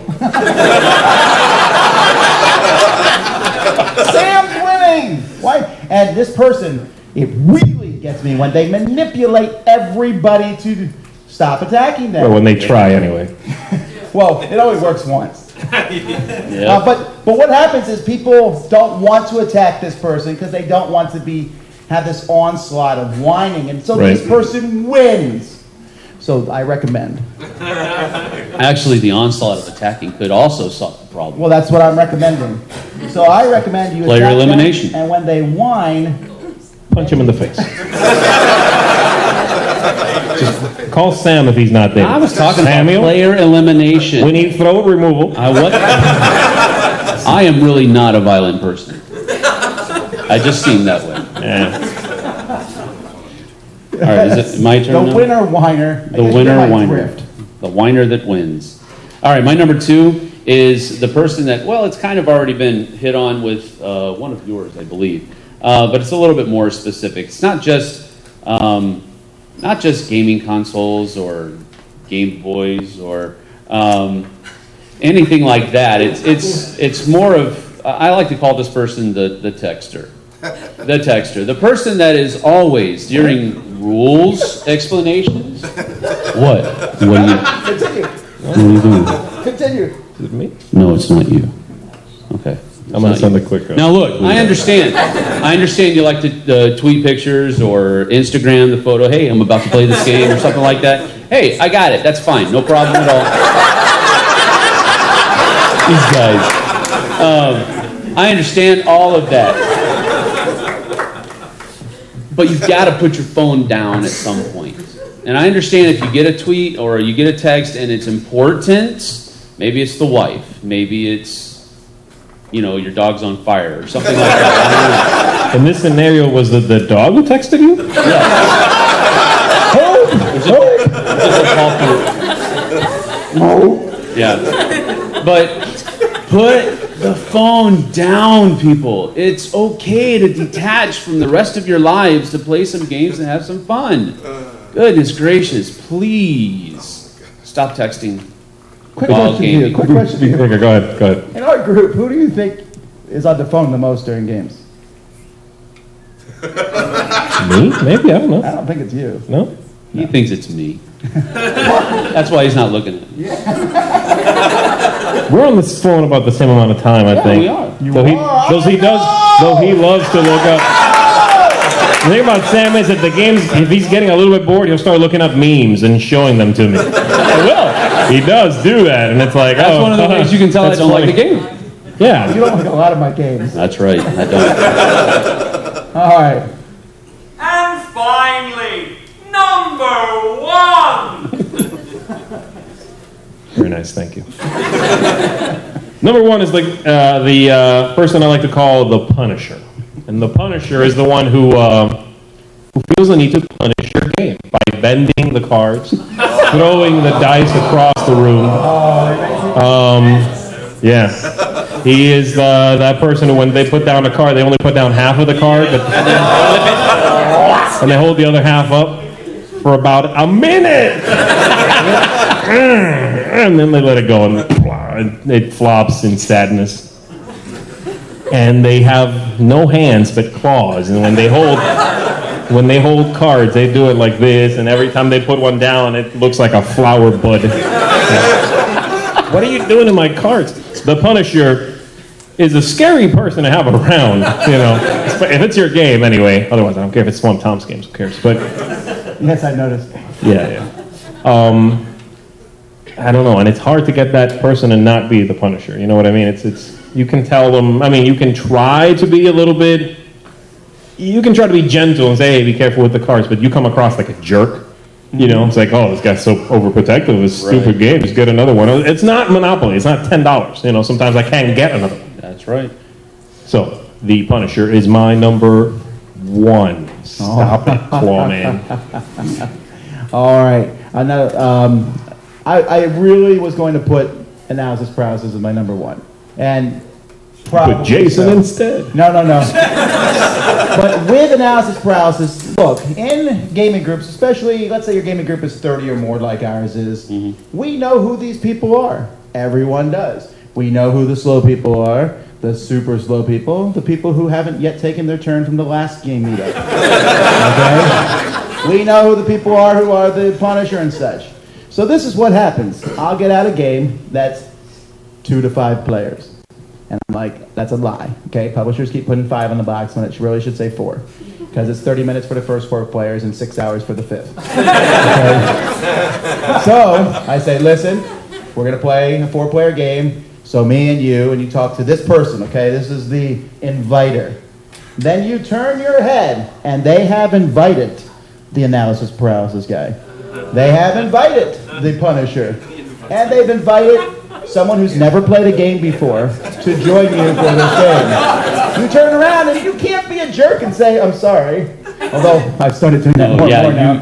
Sam's winning! Why? And this person, it really gets me when they manipulate everybody to stop attacking them. Well, when they try, anyway. Well, it only works once. Yeah. But what happens is people don't want to attack this person because they don't want to have this onslaught of whining, and so this person wins. So I recommend. Actually, the onslaught of attacking could also solve the problem. Well, that's what I'm recommending. So I recommend you Player attack them, elimination. and when they whine, Punch him in the face. Just call Sam if he's not there. I was talking Samuel? about player elimination. We need throat removal. I am really not a violent person. I just seem that way. Yeah. All right, is it my turn the now? winner whiner. The winner whiner. The whiner that wins. All right, my number 2 is the person that, well, it's kind of already been hit on with one of yours, I believe. But it's a little bit more specific. It's not just gaming consoles or Game Boys or anything like that. It's more of, I like to call this person the texter. The texter. The person that is always, during rules explanations. What? What are you? Continue. What are you doing? Continue. Is it me? No, it's not you. Okay. I'm gonna send a quick. Now look, I understand. I understand you like to tweet pictures or Instagram the photo. Hey, I'm about to play this game or something like that. Hey, I got it. That's fine. No problem at all. These guys. I understand all of that. But you've got to put your phone down at some point. And I understand if you get a tweet or you get a text and it's important, maybe it's the wife, maybe it's, your dog's on fire or something like that. In this scenario, was the dog who texted you? Yeah. Yeah. But put the phone down, people. It's okay to detach from the rest of your lives to play some games and have some fun. Goodness gracious, please stop texting. Quick question to you. Quick question to you. Go ahead. In our group, who do you think is on the phone the most during games? Me? Maybe, I don't know. I don't think it's you. No? He thinks it's me. That's why he's not looking at me. We're on this phone about the same amount of time, I think. we are. Though he loves to look up. The thing about Sam is that the games, if he's getting a little bit bored, he'll start looking up memes and showing them to me. He does do that, and it's like, that's one of the ways you can tell I don't like the game. Yeah. You don't like a lot of my games. That's right, I don't. All right. And finally, number 1. Very nice, thank you. Number 1 is the person I like to call the Punisher. And the Punisher is the one who feels the need to punish your game by bending the cards, throwing the dice across the room. Yeah. He is that person who, when they put down a card, they only put down half of the card, and they hold the other half up for about a minute. And then they let it go, and it flops in sadness. And they have no hands but claws, and when they hold cards, they do it like this, and every time they put one down, it looks like a flower bud. What are you doing to my cards? The Punisher is a scary person to have around, if it's your game anyway. Otherwise, I don't care if it's one of Tom's games, who cares? But yes, I noticed. Yeah. I don't know, and it's hard to get that person and not be the Punisher. You know what I mean? It's you can tell them. I mean, you can try to be a little bit. You can try to be gentle and say, "Hey, be careful with the cards," but you come across like a jerk. It's like, "Oh, this guy's so overprotective. This stupid game. Just get another one." It's not Monopoly. It's not $10. Sometimes I can't get another one. That's right. So the Punisher is my number 1. Stop it, Claw Man. All right. Another. I really was going to put analysis paralysis as my number 1, and probably But Jason instead. No. But with analysis paralysis, look, in gaming groups, especially, let's say your gaming group is 30 or more like ours is, we know who these people are. Everyone does. We know who the slow people are, the super slow people, the people who haven't yet taken their turn from the last game meetup. Okay? We know who the people are who are the Punisher and such. So this is what happens. I'll get out a game that's 2 to 5 players. And I'm like, that's a lie. Okay, publishers keep putting 5 on the box when it really should say 4. Because it's 30 minutes for the first 4 players and 6 hours for the 5th. Okay? So I say, listen, we're going to play a 4-player game. So me and you talk to this person, okay? This is the inviter. Then you turn your head, and they have invited the analysis paralysis guy. They have invited the Punisher. And they've invited someone who's never played a game before to join you for this game. You turn around and you can't be a jerk and say, I'm sorry. Although I've started doing that more now.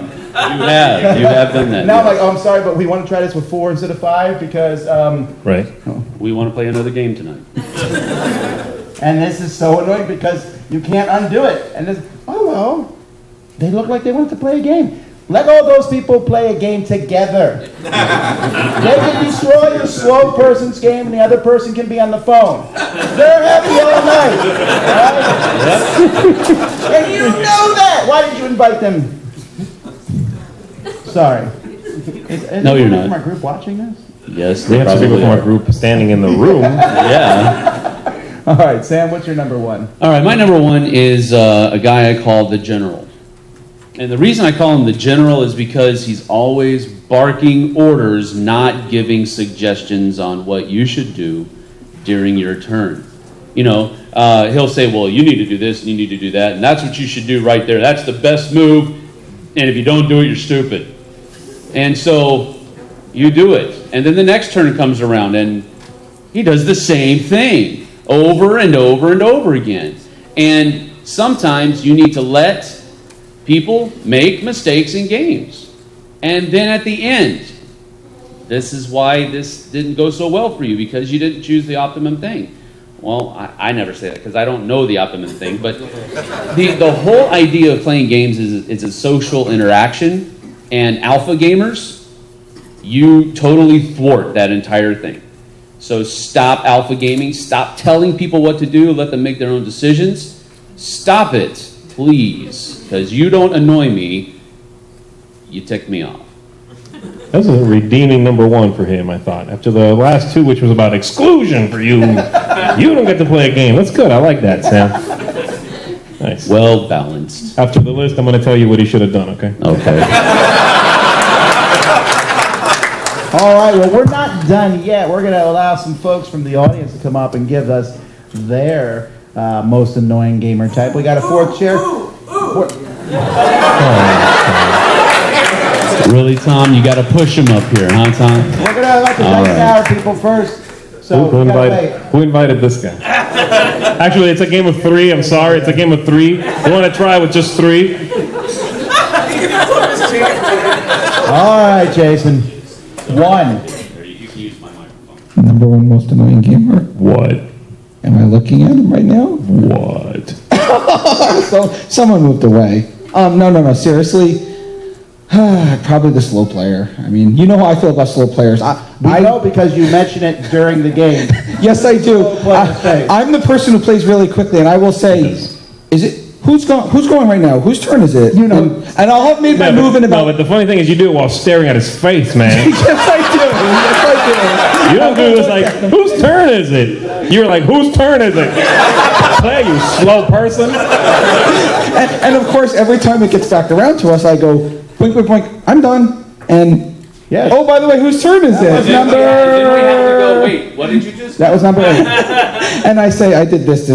You have done that. Now I'm like, oh, I'm sorry, but we want to try this with 4 instead of 5 because... Right. We want to play another game tonight. And this is so annoying because you can't undo it. And it's, oh, well, they look like they wanted to play a game. Let all those people play a game together. They can destroy your slow person's game and the other person can be on the phone. They're happy all night. Right? And you know that. Why did you invite them? Sorry. Is No, you're anyone not. from our group watching this? Yes, We they have some people probably from our are. group standing in the room. Yeah. All right, Sam, what's your number one? All right, my number one is a guy I call the General. And the reason I call him the General is because he's always barking orders, not giving suggestions on what you should do during your turn. You know, he'll say, well, you need to do this and you need to do that, and that's what you should do right there. That's the best move, and if you don't do it, you're stupid. And so you do it. And then the next turn comes around, and he does the same thing over and over and over again. And sometimes you need to let people make mistakes in games. And then at the end, this is why this didn't go so well for you, because you didn't choose the optimum thing. Well, I never say that because I don't know the optimum thing, but the whole idea of playing games is a social interaction, and alpha gamers, you totally thwart that entire thing. So stop alpha gaming, stop telling people what to do, let them make their own decisions. Stop it, please, because you don't annoy me, you tick me off. That's a redeeming number one for him, I thought. After the last two, which was about exclusion for you, you don't get to play a game. That's good. I like that, Sam. Nice. Well balanced. After the list, I'm going to tell you what he should have done, okay? Okay. All right, well, we're not done yet. We're going to allow some folks from the audience to come up and give us their most annoying gamer type. We got a fourth chair. Really, Tom? You got to push him up here, huh, Tom? We're going to let the Dice Tower people first. So who invited this guy? Actually, it's a game of three. I'm sorry. It's a game of three. You want to try with just three? All right, Jason. One. You can use my microphone. Number one most annoying gamer. What? Am I looking at him right now? What? So someone moved away. No. Seriously, probably the slow player. I mean, you know how I feel about slow players. I know because you mentioned it during the game. Yes, I do. I'm the person who plays really quickly, and I will say, is it? Who's going right now? Whose turn is it? You know, and I'll have made my move in about. No, but the funny thing is, you do it while staring at his face, man. Yes, I do. Yes, I do. You don't do this like, whose turn is it? You're like, whose turn is it? Play, you slow person. And of course, every time it gets back around to us, I go, blink, blink, blink. I'm done. And yes. Oh, by the way, whose turn is it? Then we have to go, wait, what did you just do? That was number 8. And I say, I did this.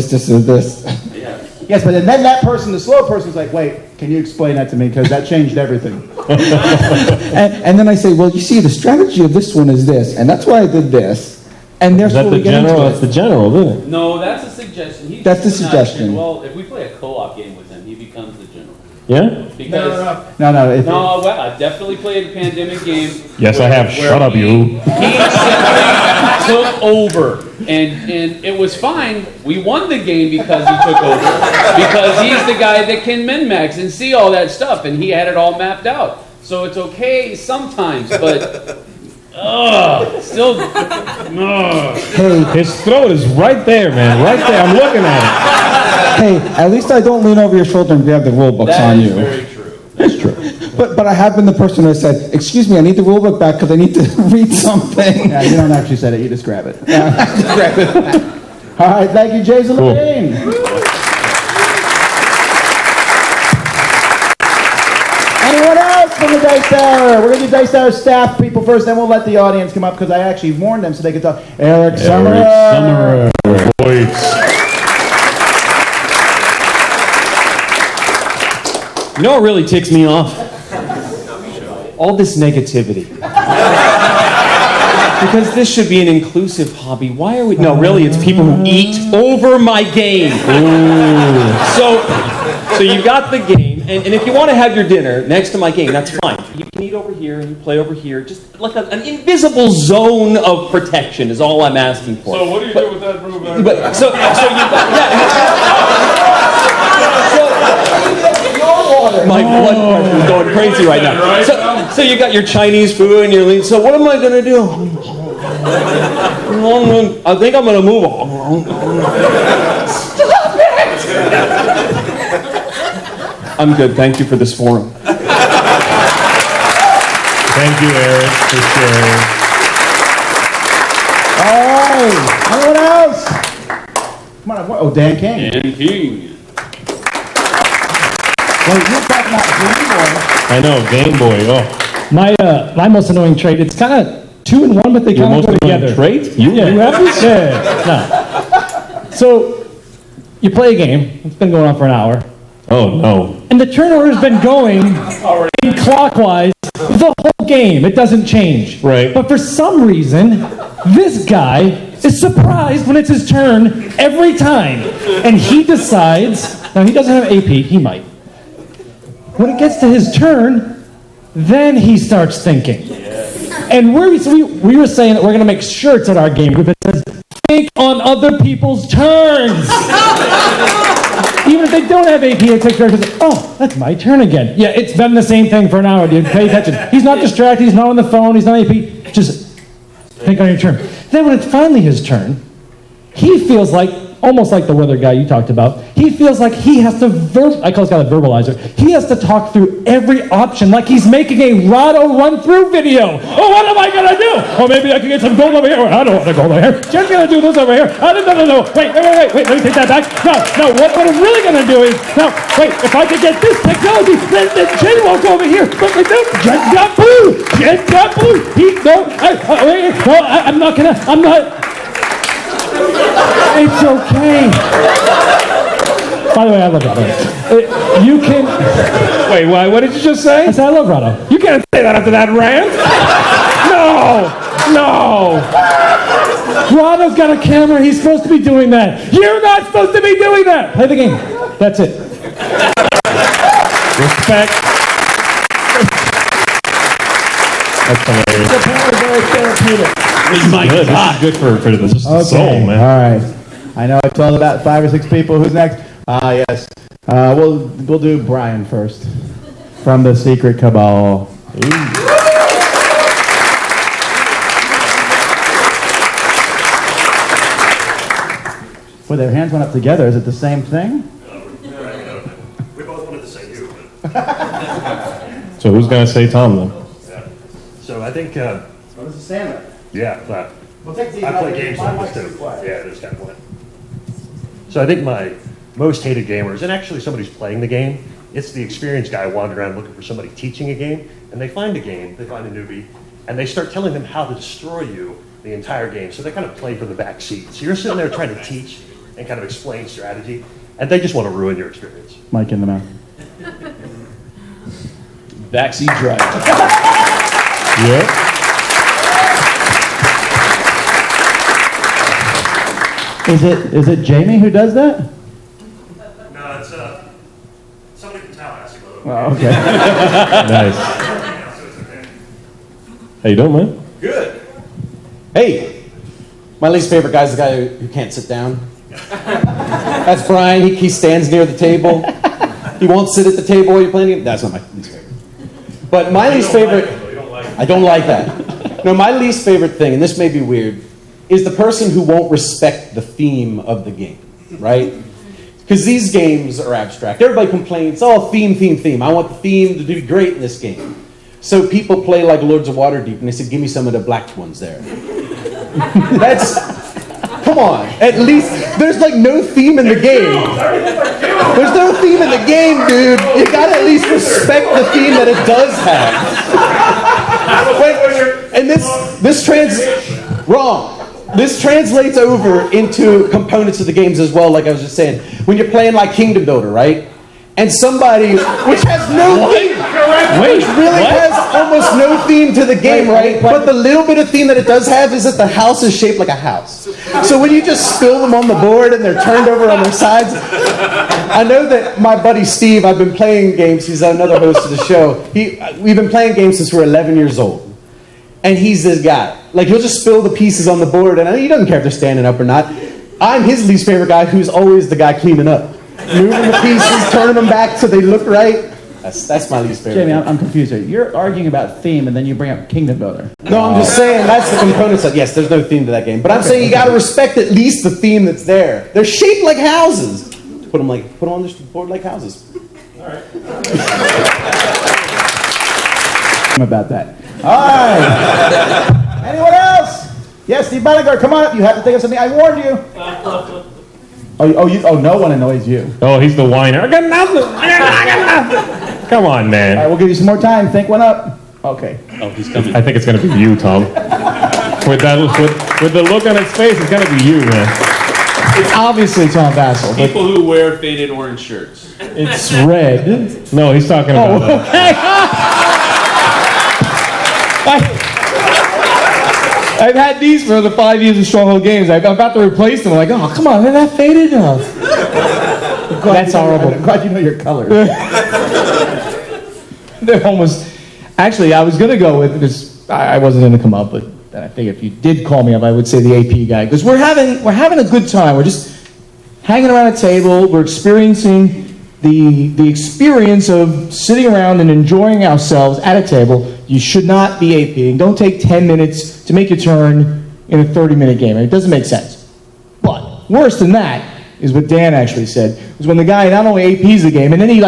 Yes, but then that person, the slow person's like, wait, can you explain that to me? Because that changed everything. and then I say, well, you see, the strategy of this one is this, and that's why I did this. And there's that where the we get general? into That's the general, isn't it? No, that's a suggestion. That's the suggestion. Well, if we play a co-op game with him, he becomes the general. Yeah? Because No. well, I definitely played a pandemic game. Yes, I have. Shut up, you. He simply took over, and it was fine. We won the game because he took over, because he's the guy that can min-max and see all that stuff, and he had it all mapped out. So it's okay sometimes, but still. Hey, his throat is right there, man. Right there. I'm looking at it. Hey, at least I don't lean over your shoulder and grab the rule books on you. That is very true. That's true. But I have been the person who said, excuse me, I need the rule book back because I need to read something. Yeah, you don't actually say it, you just grab it. Grab it. All right, thank you, Jason Cool. Levine. Anyone else from the Dice Tower? We're going to do Dice Tower staff people first, then we'll let the audience come up because I actually warned them so they could talk. Eric Summerer. You know what really ticks me off? All this negativity. Because this should be an inclusive hobby. Why are we... No, really, it's people who eat over my game. So you got the game, and if you want to have your dinner next to my game, that's fine. You can eat over here and you play over here. Just like an invisible zone of protection is all I'm asking for. So what do you do with that room? So my blood pressure is going crazy right now. So you got your Chinese food and you're lean. So what am I going to do? I think I'm going to move on. Stop it! I'm good. Thank you for this forum. Thank you, Eric, for sharing. All right, anyone else? Come on, oh, Dan King. Dan King. Well, you're talking about Game Boy. I know, Game Boy. Oh, My most annoying trait, it's kind of 2 in 1, but they your kind of most go annoying together. trait? You Yeah. have this? Yeah. No. So, you play a game. It's been going on for an hour. Oh no. And the turn order's been going clockwise the whole game. It doesn't change. Right. But for some reason, this guy is surprised when it's his turn every time. And he decides, now he doesn't have AP, he might. When it gets to his turn, then he starts thinking. And we were saying that we're going to make shirts at our game group that says, think on other people's turns. Even if they don't have AP, it takes because, oh, that's my turn again. Yeah, it's been the same thing for an hour, dude. Pay attention. He's not distracted. He's not on the phone. He's not AP. Just think on your turn. Then when it's finally his turn, he feels like, almost like the weather guy you talked about, he feels like he has to, I call this guy a verbalizer, he has to talk through every option like he's making a Rado run-through video. Oh, what am I going to do? Oh, maybe I can get some gold over here. I don't want to go over here. Jen's going to do this over here. No. Wait, let me take that back. No, what I'm really going to do is, no, wait, if I could get this technology, then Jen won't go over here. But no, Jen's got blue. I'm not. It's okay. By the way, I love Rado. You can... Wait, what did you just say? I said I love Rado. You can't say that after that rant. No. Rado's got a camera. He's supposed to be doing that. You're not supposed to be doing that. Play the game. That's it. Respect. That's hilarious. It's apparently very therapeutic. This is good for the soul, man. All right. I know I told about 5 or 6 people. Who's next? Yes. We'll do Brian first from the Secret Cabal. Well, their hands went up together. Is it the same thing? We both wanted to say you. So who's gonna say Tom then? Yeah. So I think. What is the Sandler? Yeah, We'll take these I play out. games My like this wife's too. quiet. Yeah, there's that one. So I think my most hated gamers, and actually somebody who's playing the game, it's the experienced guy wandering around looking for somebody teaching a game, and they find a game, they find a newbie, and they start telling them how to destroy you the entire game. So they kind of play for the back seat. So you're sitting there trying to teach and kind of explain strategy, and they just want to ruin your experience. Mike in the mouth. Backseat driver. Yeah. Is it Jamie who does that? No, it's somebody from Tallahassee. Oh, okay. Nice. How you doing, man? Good. Hey, my least favorite guy is the guy who can't sit down. That's Brian. He stands near the table. He won't sit at the table while you're playing. That's not my least favorite. But my least favorite, I don't like that. No, my least favorite thing, and this may be weird, is the person who won't respect the theme of the game, right? Because these games are abstract. Everybody complains, oh, theme. I want the theme to do great in this game. So people play like Lords of Waterdeep, and they said, give me some of the black ones there. Come on. At least, there's like no theme in the game. There's no theme in the game, dude. You gotta at least respect the theme that it does have. And this translates over into components of the games as well, like I was just saying. When you're playing like Kingdom Builder, right? And somebody, which has no theme, which really has almost no theme to the game, right? But the little bit of theme that it does have is that the house is shaped like a house. So when you just spill them on the board and they're turned over on their sides, I know that my buddy Steve, I've been playing games, he's another host of the show, we've been playing games since we're 11 years old. And he's this guy. Like, he'll just spill the pieces on the board, and he doesn't care if they're standing up or not. I'm his least favorite guy, who's always the guy cleaning up. Moving the pieces, turning them back so they look right. That's my least favorite. Jamie, I'm confused here. You're arguing about theme, and then you bring up Kingdom Builder. No, I'm just saying that's the components of, yes, there's no theme to that game. But I'm saying you got to respect at least the theme that's there. They're shaped like houses. Put them on this board like houses. All right. About that. All right. Anyone else? Yes, Steve Bonnegar, come on up. You have to think of something. I warned you. Oh, no one annoys you. Oh, he's the whiner. I got nothing. I got nothing. Come on, All man. right, we'll give you some more time. Think one up. Okay. Oh, he's coming. I think it's gonna be you, Tom. With the look on his face, it's gonna be you, man. It's obviously Tom Vasel, but People who wear faded orange shirts. it's red. No, he's talking about. I've had these for the 5 years of Stronghold Games. I'm about to replace them. I'm like, oh, come on, they're not faded enough. That's horrible. I'm glad you know your colors. They're almost. Actually, I was going to go with this. I wasn't going to come up, but I think if you did call me up, I would say the AP guy, because we're having a good time. We're just hanging around a table. We're experiencing the experience of sitting around and enjoying ourselves at a table. You should not be APing. Don't take 10 minutes to make your turn in a 30-minute game. It doesn't make sense. But worse than that is what Dan actually said, is when the guy not only APs the game, and then he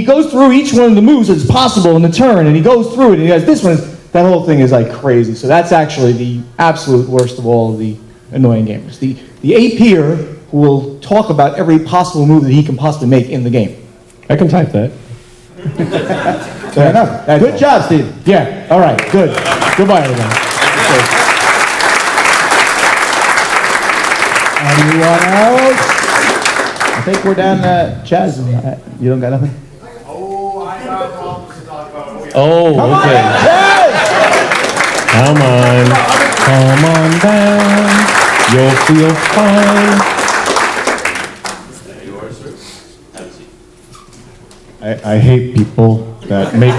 goes through each one of the moves that's possible in the turn, and he goes through it, and he has this one. That whole thing is like crazy. So that's actually the absolute worst of all of the annoying gamers. The APer who will talk about every possible move that he can possibly make in the game. I can type that. Fair enough. Good job, Steve. Yeah, all right, good. Goodbye, everyone. Anyone else? I think we're down Chaz. You don't got nothing? Oh, okay. Come on down. You'll feel fine. I hate people that make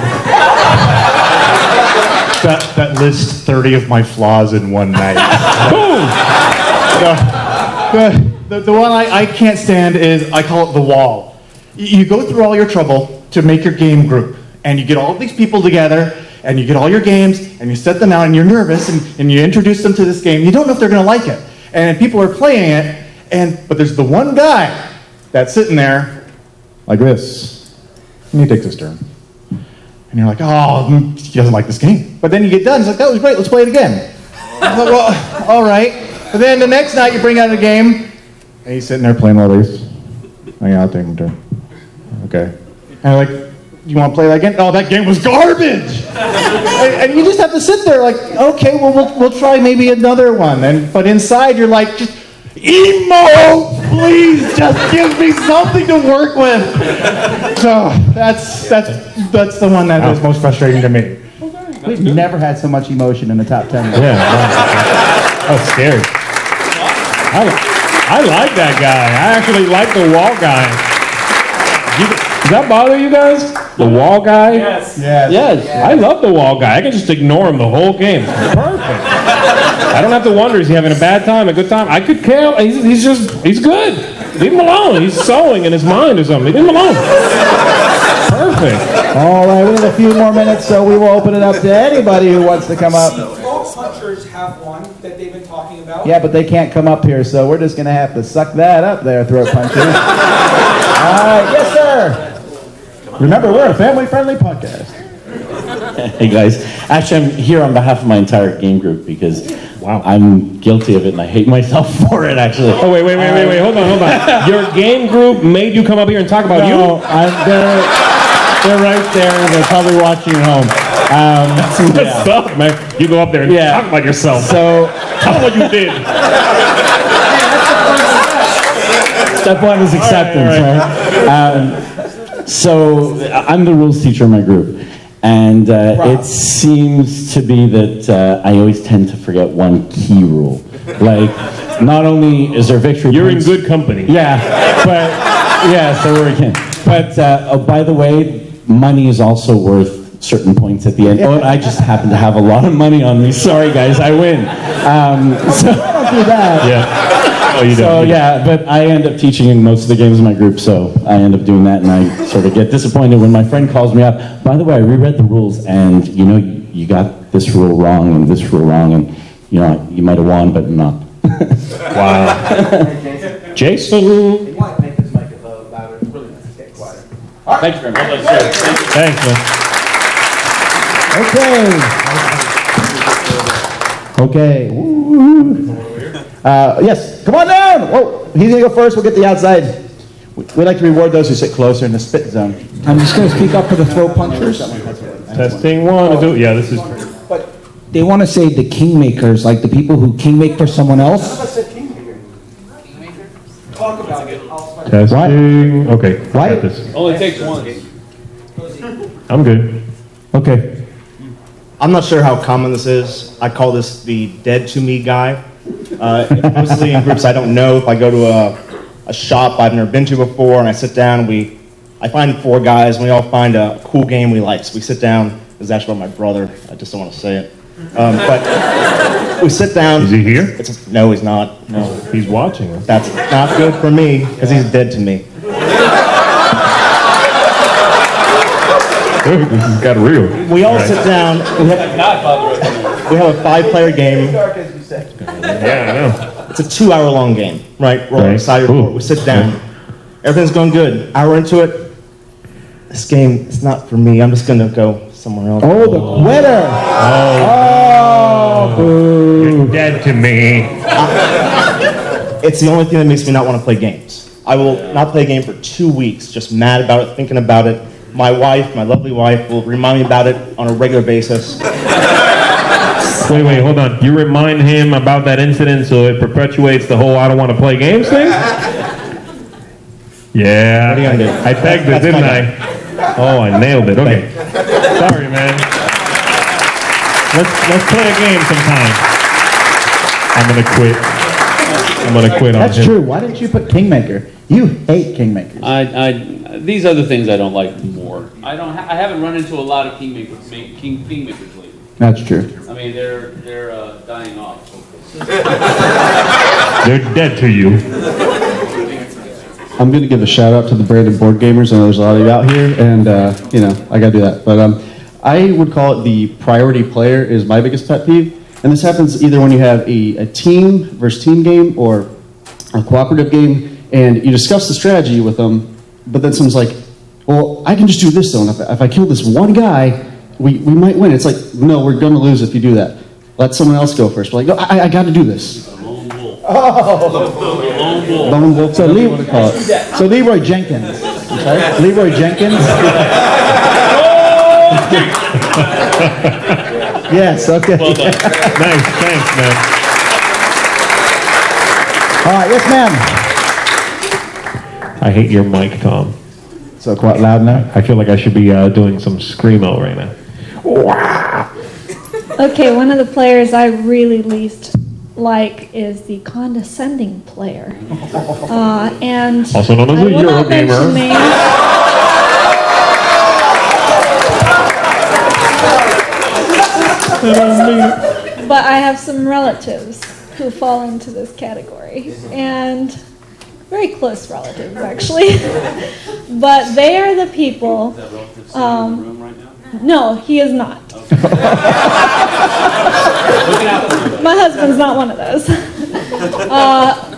that list 30 of my flaws in one night. The one I can't stand is, I call it the wall. You go through all your trouble to make your game group, and you get all of these people together, and you get all your games, and you set them out, and you're nervous, and you introduce them to this game. You don't know if they're going to like it, and people are playing it, but there's the one guy that's sitting there like this, and he takes his turn. And you're like, oh, he doesn't like this game. But then you get done, it's like, that was great, let's play it again. I thought, well, all right. But then the next night you bring out a game, and he's sitting there playing all these. Oh yeah, I'll take him turn. Okay. And you're like, you want to play that again? Oh, that game was garbage! and you just have to sit there like, okay, well, we'll try maybe another one. But inside you're like, just, emote! Please, just give me something to work with. So that's the one that is most frustrating to me. We've never had so much emotion in the top 10. Yeah, I was scared. I like that guy. I actually like the wall guy. Does that bother you guys? The wall guy? Yes. Yes. I love the wall guy. I can just ignore him the whole game. It's perfect. I don't have to wonder, is he having a bad time, a good time? I could care. He's good. Leave him alone. He's sewing in his mind or something. Leave him alone. Perfect. All right, we have a few more minutes, so we will open it up to anybody who wants to come up. All punchers have one that they've been talking about. Yeah, but they can't come up here, so we're just going to have to suck that up there, throat punchers. All right, yes, sir. Remember, we're a family-friendly podcast. Hey guys, actually I'm here on behalf of my entire game group because I'm guilty of it and I hate myself for it actually. Oh wait, hold on. Your game group made you come up here and talk about you? They're right there. They're probably watching at home. What's up, man? You go up there and talk about yourself. So tell them what you did. Step one is acceptance, right? So I'm the rules teacher in my group. And it seems to be that I always tend to forget one key rule. Like, not only is there victory You're points, in good company. Yeah, but, so we're in. But, by the way, money is also worth certain points at the end. Oh, I just happen to have a lot of money on me. Sorry, guys, I win. So don't do that. Yeah. So yeah, but I end up teaching in most of the games in my group, so I end up doing that, and I sort of get disappointed when my friend calls me up. By the way, I reread the rules, and you got this rule wrong and this rule wrong, and you might have won, but not. Wow. Jason. You want to make this mic a little louder? It's really nice to get quieter. Thank you very much. Thanks, man. Okay. Yes. Yes. Come on down. Whoa. He's going to go first. We'll get the outside. We like to reward those who sit closer in the spit zone. I'm just going to speak up for the throw punchers. Testing 1, 2. Yeah, this is. But they want to say the kingmakers, like the people who kingmake for someone else. Talk about it. Testing. Okay. Why? Got this. Only takes one. I'm good. Okay. I'm not sure how common this is. I call this the dead to me guy. Mostly in groups I don't know. If I go to a shop I've never been to before and I sit down, I find 4 guys and we all find a cool game we like. So we sit down. This is actually about my brother. I just don't want to say it. But we sit down. Is he here? No, he's not. No. He's watching us. That's not good for me because he's dead to me. Dude, this has got real. We all sit down. We have a 5-player game. Yeah, I know. It's a 2-hour-long game, right? Roll Right. side report. We sit down. Everything's going good. Hour into it, this game is not for me. I'm just going to go somewhere else. Oh, the quitter. Oh, boo. You're dead to me. It's the only thing that makes me not want to play games. I will not play a game for 2 weeks, just mad about it, thinking about it. My wife, my lovely wife, will remind me about it on a regular basis. Wait, hold on. You remind him about that incident so it perpetuates the whole I don't want to play games thing? Yeah. What are you gonna do? I pegged it, That's didn't my I? Oh, I nailed it. Okay. Sorry, man. Let's play a game sometime. I'm gonna quit on That's him. true. Why didn't you put Kingmaker? You hate Kingmakers. These are the things I don't like more. I haven't run into a lot of kingmakers lately. That's true. I mean, they're dying off. They're dead to you. I'm going to give a shout out to the branded board gamers. I know there's a lot of you out here, and I got to do that. But I would call it the priority player is my biggest pet peeve, and this happens either when you have a team versus team game or a cooperative game, and you discuss the strategy with them, but then someone's like, "Well, I can just do this though, and if I kill this one guy, we might win." It's like, no, we're going to lose if you do that. Let someone else go first. We're like, no, I got to do this. Lone Wolf. So Leroy Jenkins. Okay. Leroy Jenkins. Yes. Okay. Well done. Nice. Thanks, man. All right. Yes, ma'am. I hate your mic, Tom. So quite loud now. I feel like I should be doing some screamo right now. Okay, one of the players I really least like is the condescending player. And also known as a Eurogamer. But I have some relatives who fall into this category, and very close relatives actually. But they are the people. No, he is not. My husband's not one of those. I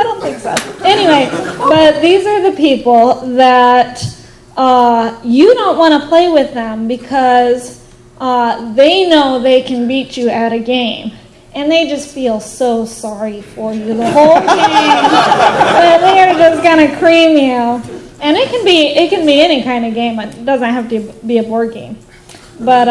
don't think so. Anyway, but these are the people that you don't want to play with them because they know they can beat you at a game. And they just feel so sorry for you the whole game. But they are just going to cream you. And it can be any kind of game. It doesn't have to be a board game. But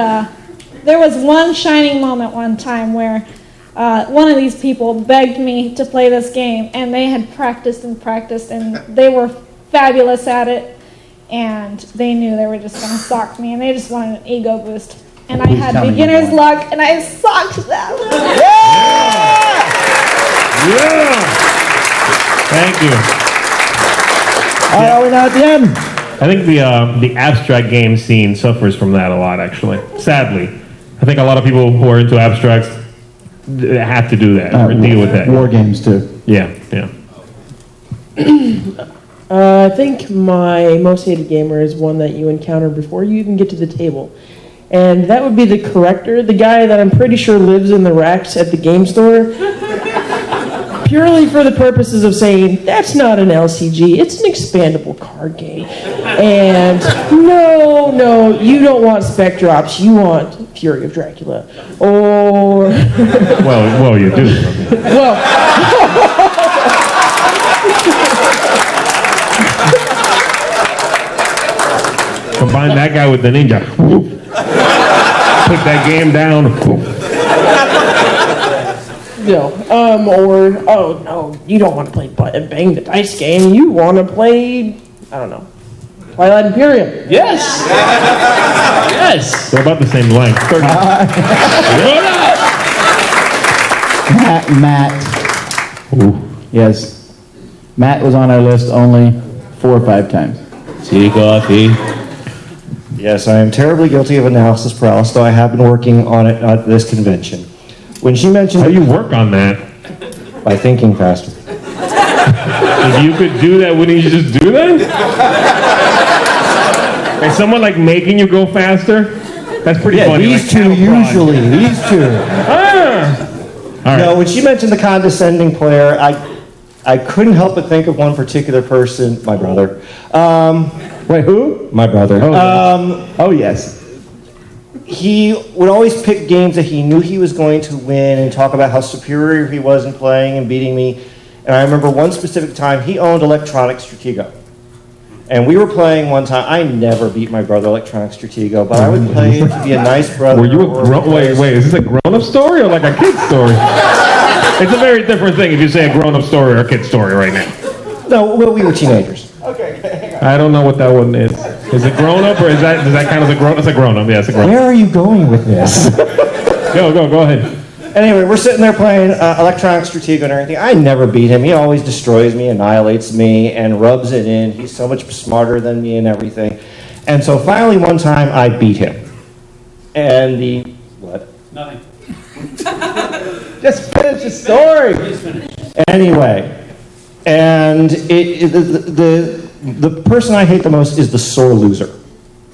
there was one shining moment one time where one of these people begged me to play this game, and they had practiced, and they were fabulous at it, and they knew they were just going to sock me, and they just wanted an ego boost. And I had beginner's luck, and I socked them. Yeah! Thank you. All right, we're now at the end. I think the abstract game scene suffers from that a lot, actually. Sadly. I think a lot of people who are into abstracts have to do that, or deal with that. War games, too. Yeah. I think my most hated gamer is one that you encounter before you even get to the table. And that would be the corrector, the guy that I'm pretty sure lives in the racks at the game store. purely for the purposes of saying that's not an LCG, it's an expandable card game. And no, you don't want Spectrops, you want Fury of Dracula. Or Well, you do. Combine that guy with the ninja. Put that game down. Oh no, you don't want to play Bang the Dice game. You want to play, I don't know, Twilight Imperium. Yes. Yes. They're about the same length. Matt. Ooh. Yes. Matt was on our list only 4 or 5 times. Zee Garcia. Yes, I am terribly guilty of analysis paralysis, though I have been working on it at this convention. When she mentioned... How do you work on that? By thinking faster. If you could do that, wouldn't you just do that? Is someone like making you go faster? That's pretty funny. These two usually. These two. All No, when she mentioned the condescending player, I couldn't help but think of one particular person, my brother. Wait, who? My brother. Oh, yes. He would always pick games that he knew he was going to win and talk about how superior he was in playing and beating me. And I remember one specific time, he owned Electronic Stratego. And we were playing one time. I never beat my brother Electronic Stratego, but I would play it to be a nice brother. Were you wait, is this a grown-up story or like a kid story? It's a very different thing if you say a grown-up story or a kid story right now. No, well, we were teenagers. I don't know what that one is. Is it grown-up or is that kind of the grown? It's a grown-up. Yeah, it's a grown-up. Where are you going with this? Go ahead. Anyway, we're sitting there playing Electronic Stratego and everything. I never beat him. He always destroys me, annihilates me, and rubs it in. He's so much smarter than me and everything. And so finally one time I beat him. And what? Nothing. Just finish the story. Anyway, and the person I hate the most is the sore loser.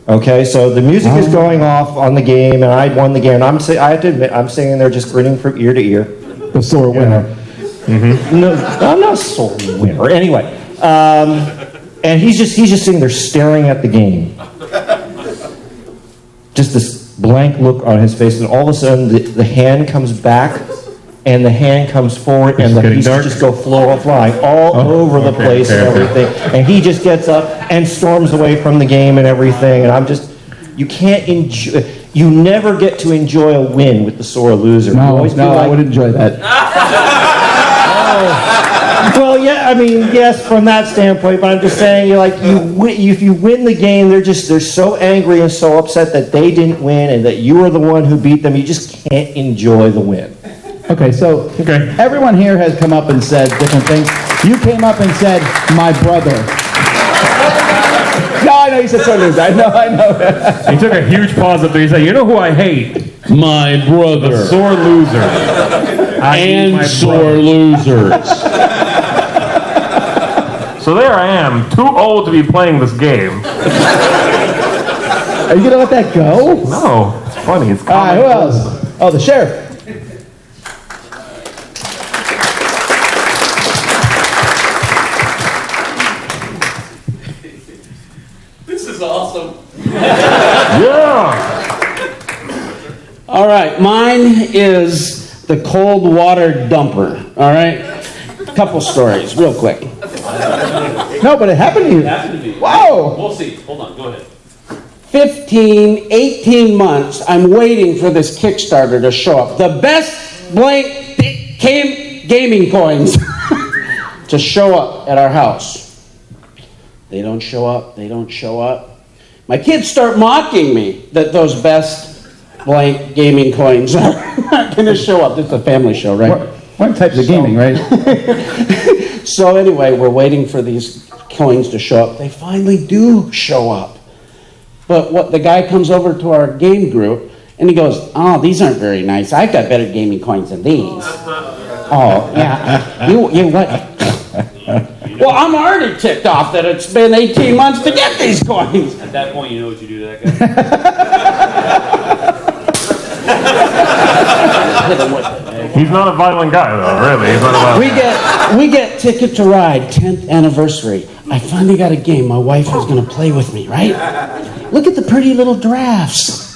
Okay, so the music is going off on the game, and I won the game. I have to admit, I'm sitting there just grinning from ear to ear. The sore winner. No, I'm not a sore winner. Anyway, and he's just sitting there staring at the game. Just this blank look on his face, and all of a sudden the hand comes back, and the hand comes forward, and the pieces just go flying all over the place and everything. And he just gets up and storms away from the game and everything. And I'm just, you can't enjoy, you never get to enjoy a win with the sore loser. No, I would enjoy that. Well, yeah, I mean, yes, from that standpoint, but I'm just saying, if you win the game, they're so angry and so upset that they didn't win and that you were the one who beat them. You just can't enjoy the win. Okay, so everyone here has come up and said different things. You came up and said, my brother. No, I know you said sore loser. I know. He took a huge pause up there. He said, you know who I hate? My brother. The sore loser. And sore losers. So there I am, too old to be playing this game. Are you going to let that go? No, it's funny. It's all right, who else? Oh, the sheriff. This is awesome. Yeah. All right, mine is the cold water dumper. All right, a couple stories, real quick. No, but it happened to you. It happened to me. Whoa. We'll see. Hold on. Go ahead. 15, 18 months, I'm waiting for this Kickstarter to show up. The best blank gaming coins to show up at our house. They don't show up. They don't show up. My kids start mocking me that those best blank gaming coins are not going to show up. This is a family show, right? What types of gaming, right? So anyway, we're waiting for these coins to show up. They finally do show up. But the guy comes over to our game group, and he goes, oh, these aren't very nice. I've got better gaming coins than these. Oh, yeah. You what? Well, I'm already ticked off that it's been 18 months to get these coins. At that point, you know what you do to that guy? Hit him with it. He's not a violent guy, though, really. He's not a violent We get Ticket to Ride, 10th anniversary. I finally got a game my wife was going to play with me, right? Look at the pretty little drafts.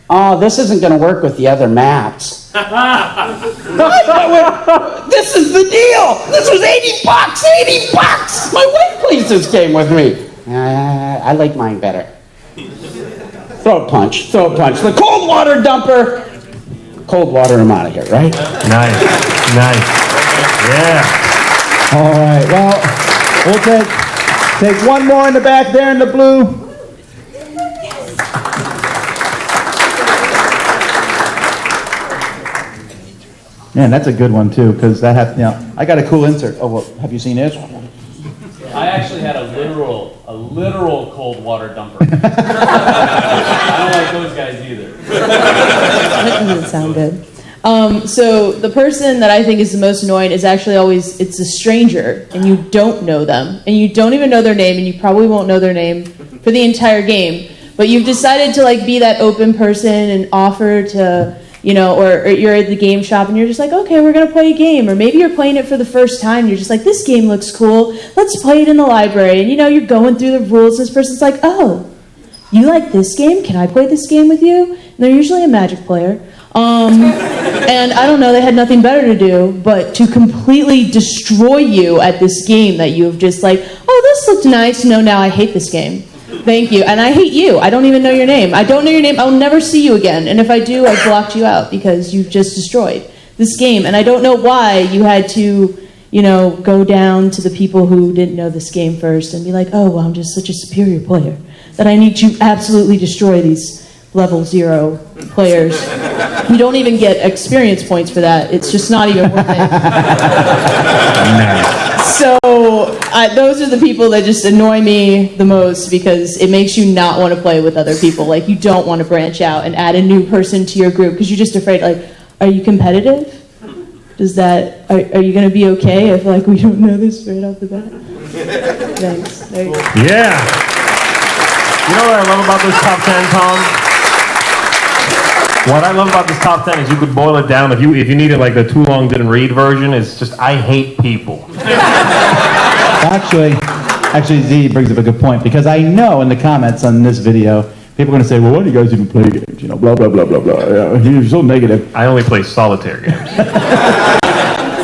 Oh, this isn't going to work with the other maps. This is the deal. This was $80. $80. My wife plays this game with me. I like mine better. Throw a punch. The cold water dumper. Cold water him out of here, right? Nice. Yeah. All right, well, we'll take one more in the back there in the blue. Man, that's a good one too, because I got a cool insert. Oh, well, have you seen this? I actually had a literal cold water dumper. I don't like those guys either. That doesn't sound good. So the person that I think is the most annoying is actually always, it's a stranger, and you don't know them, and you don't even know their name, and you probably won't know their name for the entire game, but you've decided to be that open person and offer to, or you're at the game shop and you're just like, okay, we're going to play a game. Or maybe you're playing it for the first time and you're just like, this game looks cool. Let's play it in the library. And you're going through the rules and this person's like, oh, you like this game? Can I play this game with you? And they're usually a Magic player. And I don't know, they had nothing better to do but to completely destroy you at this game that you have just oh, this looked nice. No, now I hate this game. Thank you. And I hate you. I don't even know your name. I don't know your name. I'll never see you again. And if I do, I blocked you out because you've just destroyed this game. And I don't know why you had to, go down to the people who didn't know this game first and be like, oh, well, I'm just such a superior player that I need to absolutely destroy these level 0 players. You don't even get experience points for that. It's just not even worth it. Nice. So those are the people that just annoy me the most because it makes you not want to play with other people. You don't want to branch out and add a new person to your group because you're just afraid, are you competitive? Are you going to be okay if we don't know this right off the bat? Thanks. There you go. Yeah. You know what I love about this top 10, Tom? What I love about this top 10 is you could boil it down. If you needed the too long didn't read version, it's just I hate people. Actually, Zee brings up a good point because I know in the comments on this video, people are going to say, well, why do you guys even play games? Blah, blah, blah, blah, blah. You're so negative. I only play solitaire games.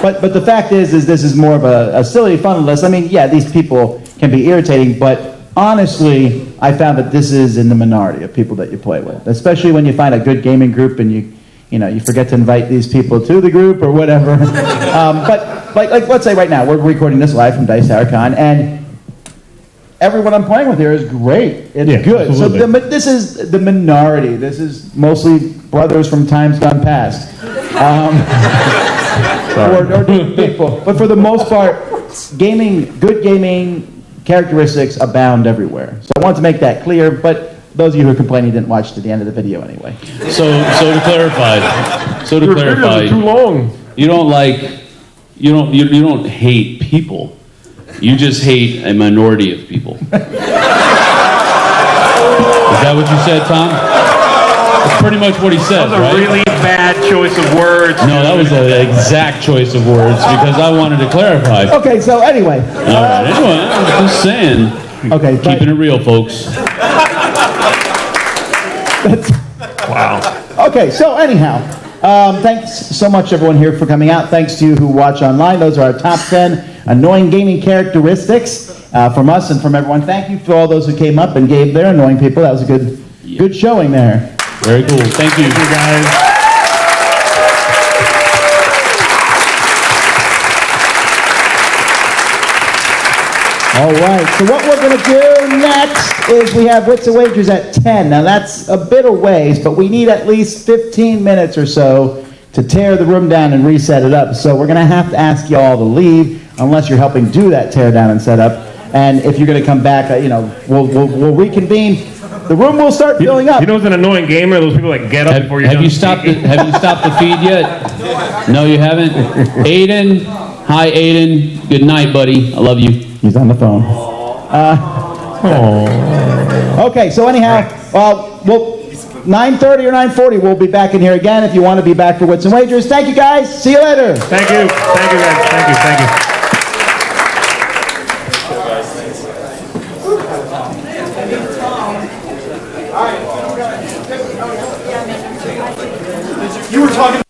But the fact is this is more of a silly, fun list. I mean, yeah, these people can be irritating, but honestly, I found that this is in the minority of people that you play with, especially when you find a good gaming group and you forget to invite these people to the group or whatever. But let's say right now, we're recording this live from Dice Tower Con, and everyone I'm playing with here is great. It's good. Absolutely. So this is the minority. This is mostly brothers from times gone past. Or different people. But for the most part, good gaming characteristics abound everywhere. So I want to make that clear, but those of you who are complaining didn't watch to the end of the video anyway. So to clarify, Your videos are too long. you don't hate people. You just hate a minority of people. Is that what you said, Tom? That's pretty much what he said, That was a really bad choice of words. No, that was an exact choice of words because I wanted to clarify. Okay, so anyway. All right, anyway, I'm just saying. Okay, keeping it real, folks. Wow. Okay, so anyhow, thanks so much everyone here for coming out. Thanks to you who watch online. Those are our top 10 annoying gaming characteristics from us and from everyone. Thank you for all those who came up and gave their annoying people. That was a good showing there. Very cool. Thank you. Thank you, guys. All right, so what we're going to do next is we have Wits and Wagers at 10. Now that's a bit of ways, but we need at least 15 minutes or so to tear the room down and reset it up. So we're going to have to ask you all to leave unless you're helping do that tear down and set up. And if you're going to come back, we'll reconvene. The room will start filling up. You know what's an annoying gamer? Those people get up before you. Have you stopped the feed yet? No, you haven't. Aiden, hi Aiden. Good night, buddy. I love you. He's on the phone. Okay, so anyhow, 9:30 or 9:40, we'll be back in here again if you want to be back for Wits and Wagers. Thank you, guys. See you later. Thank you. Thank you, guys. Thank you. Thank you. You were talking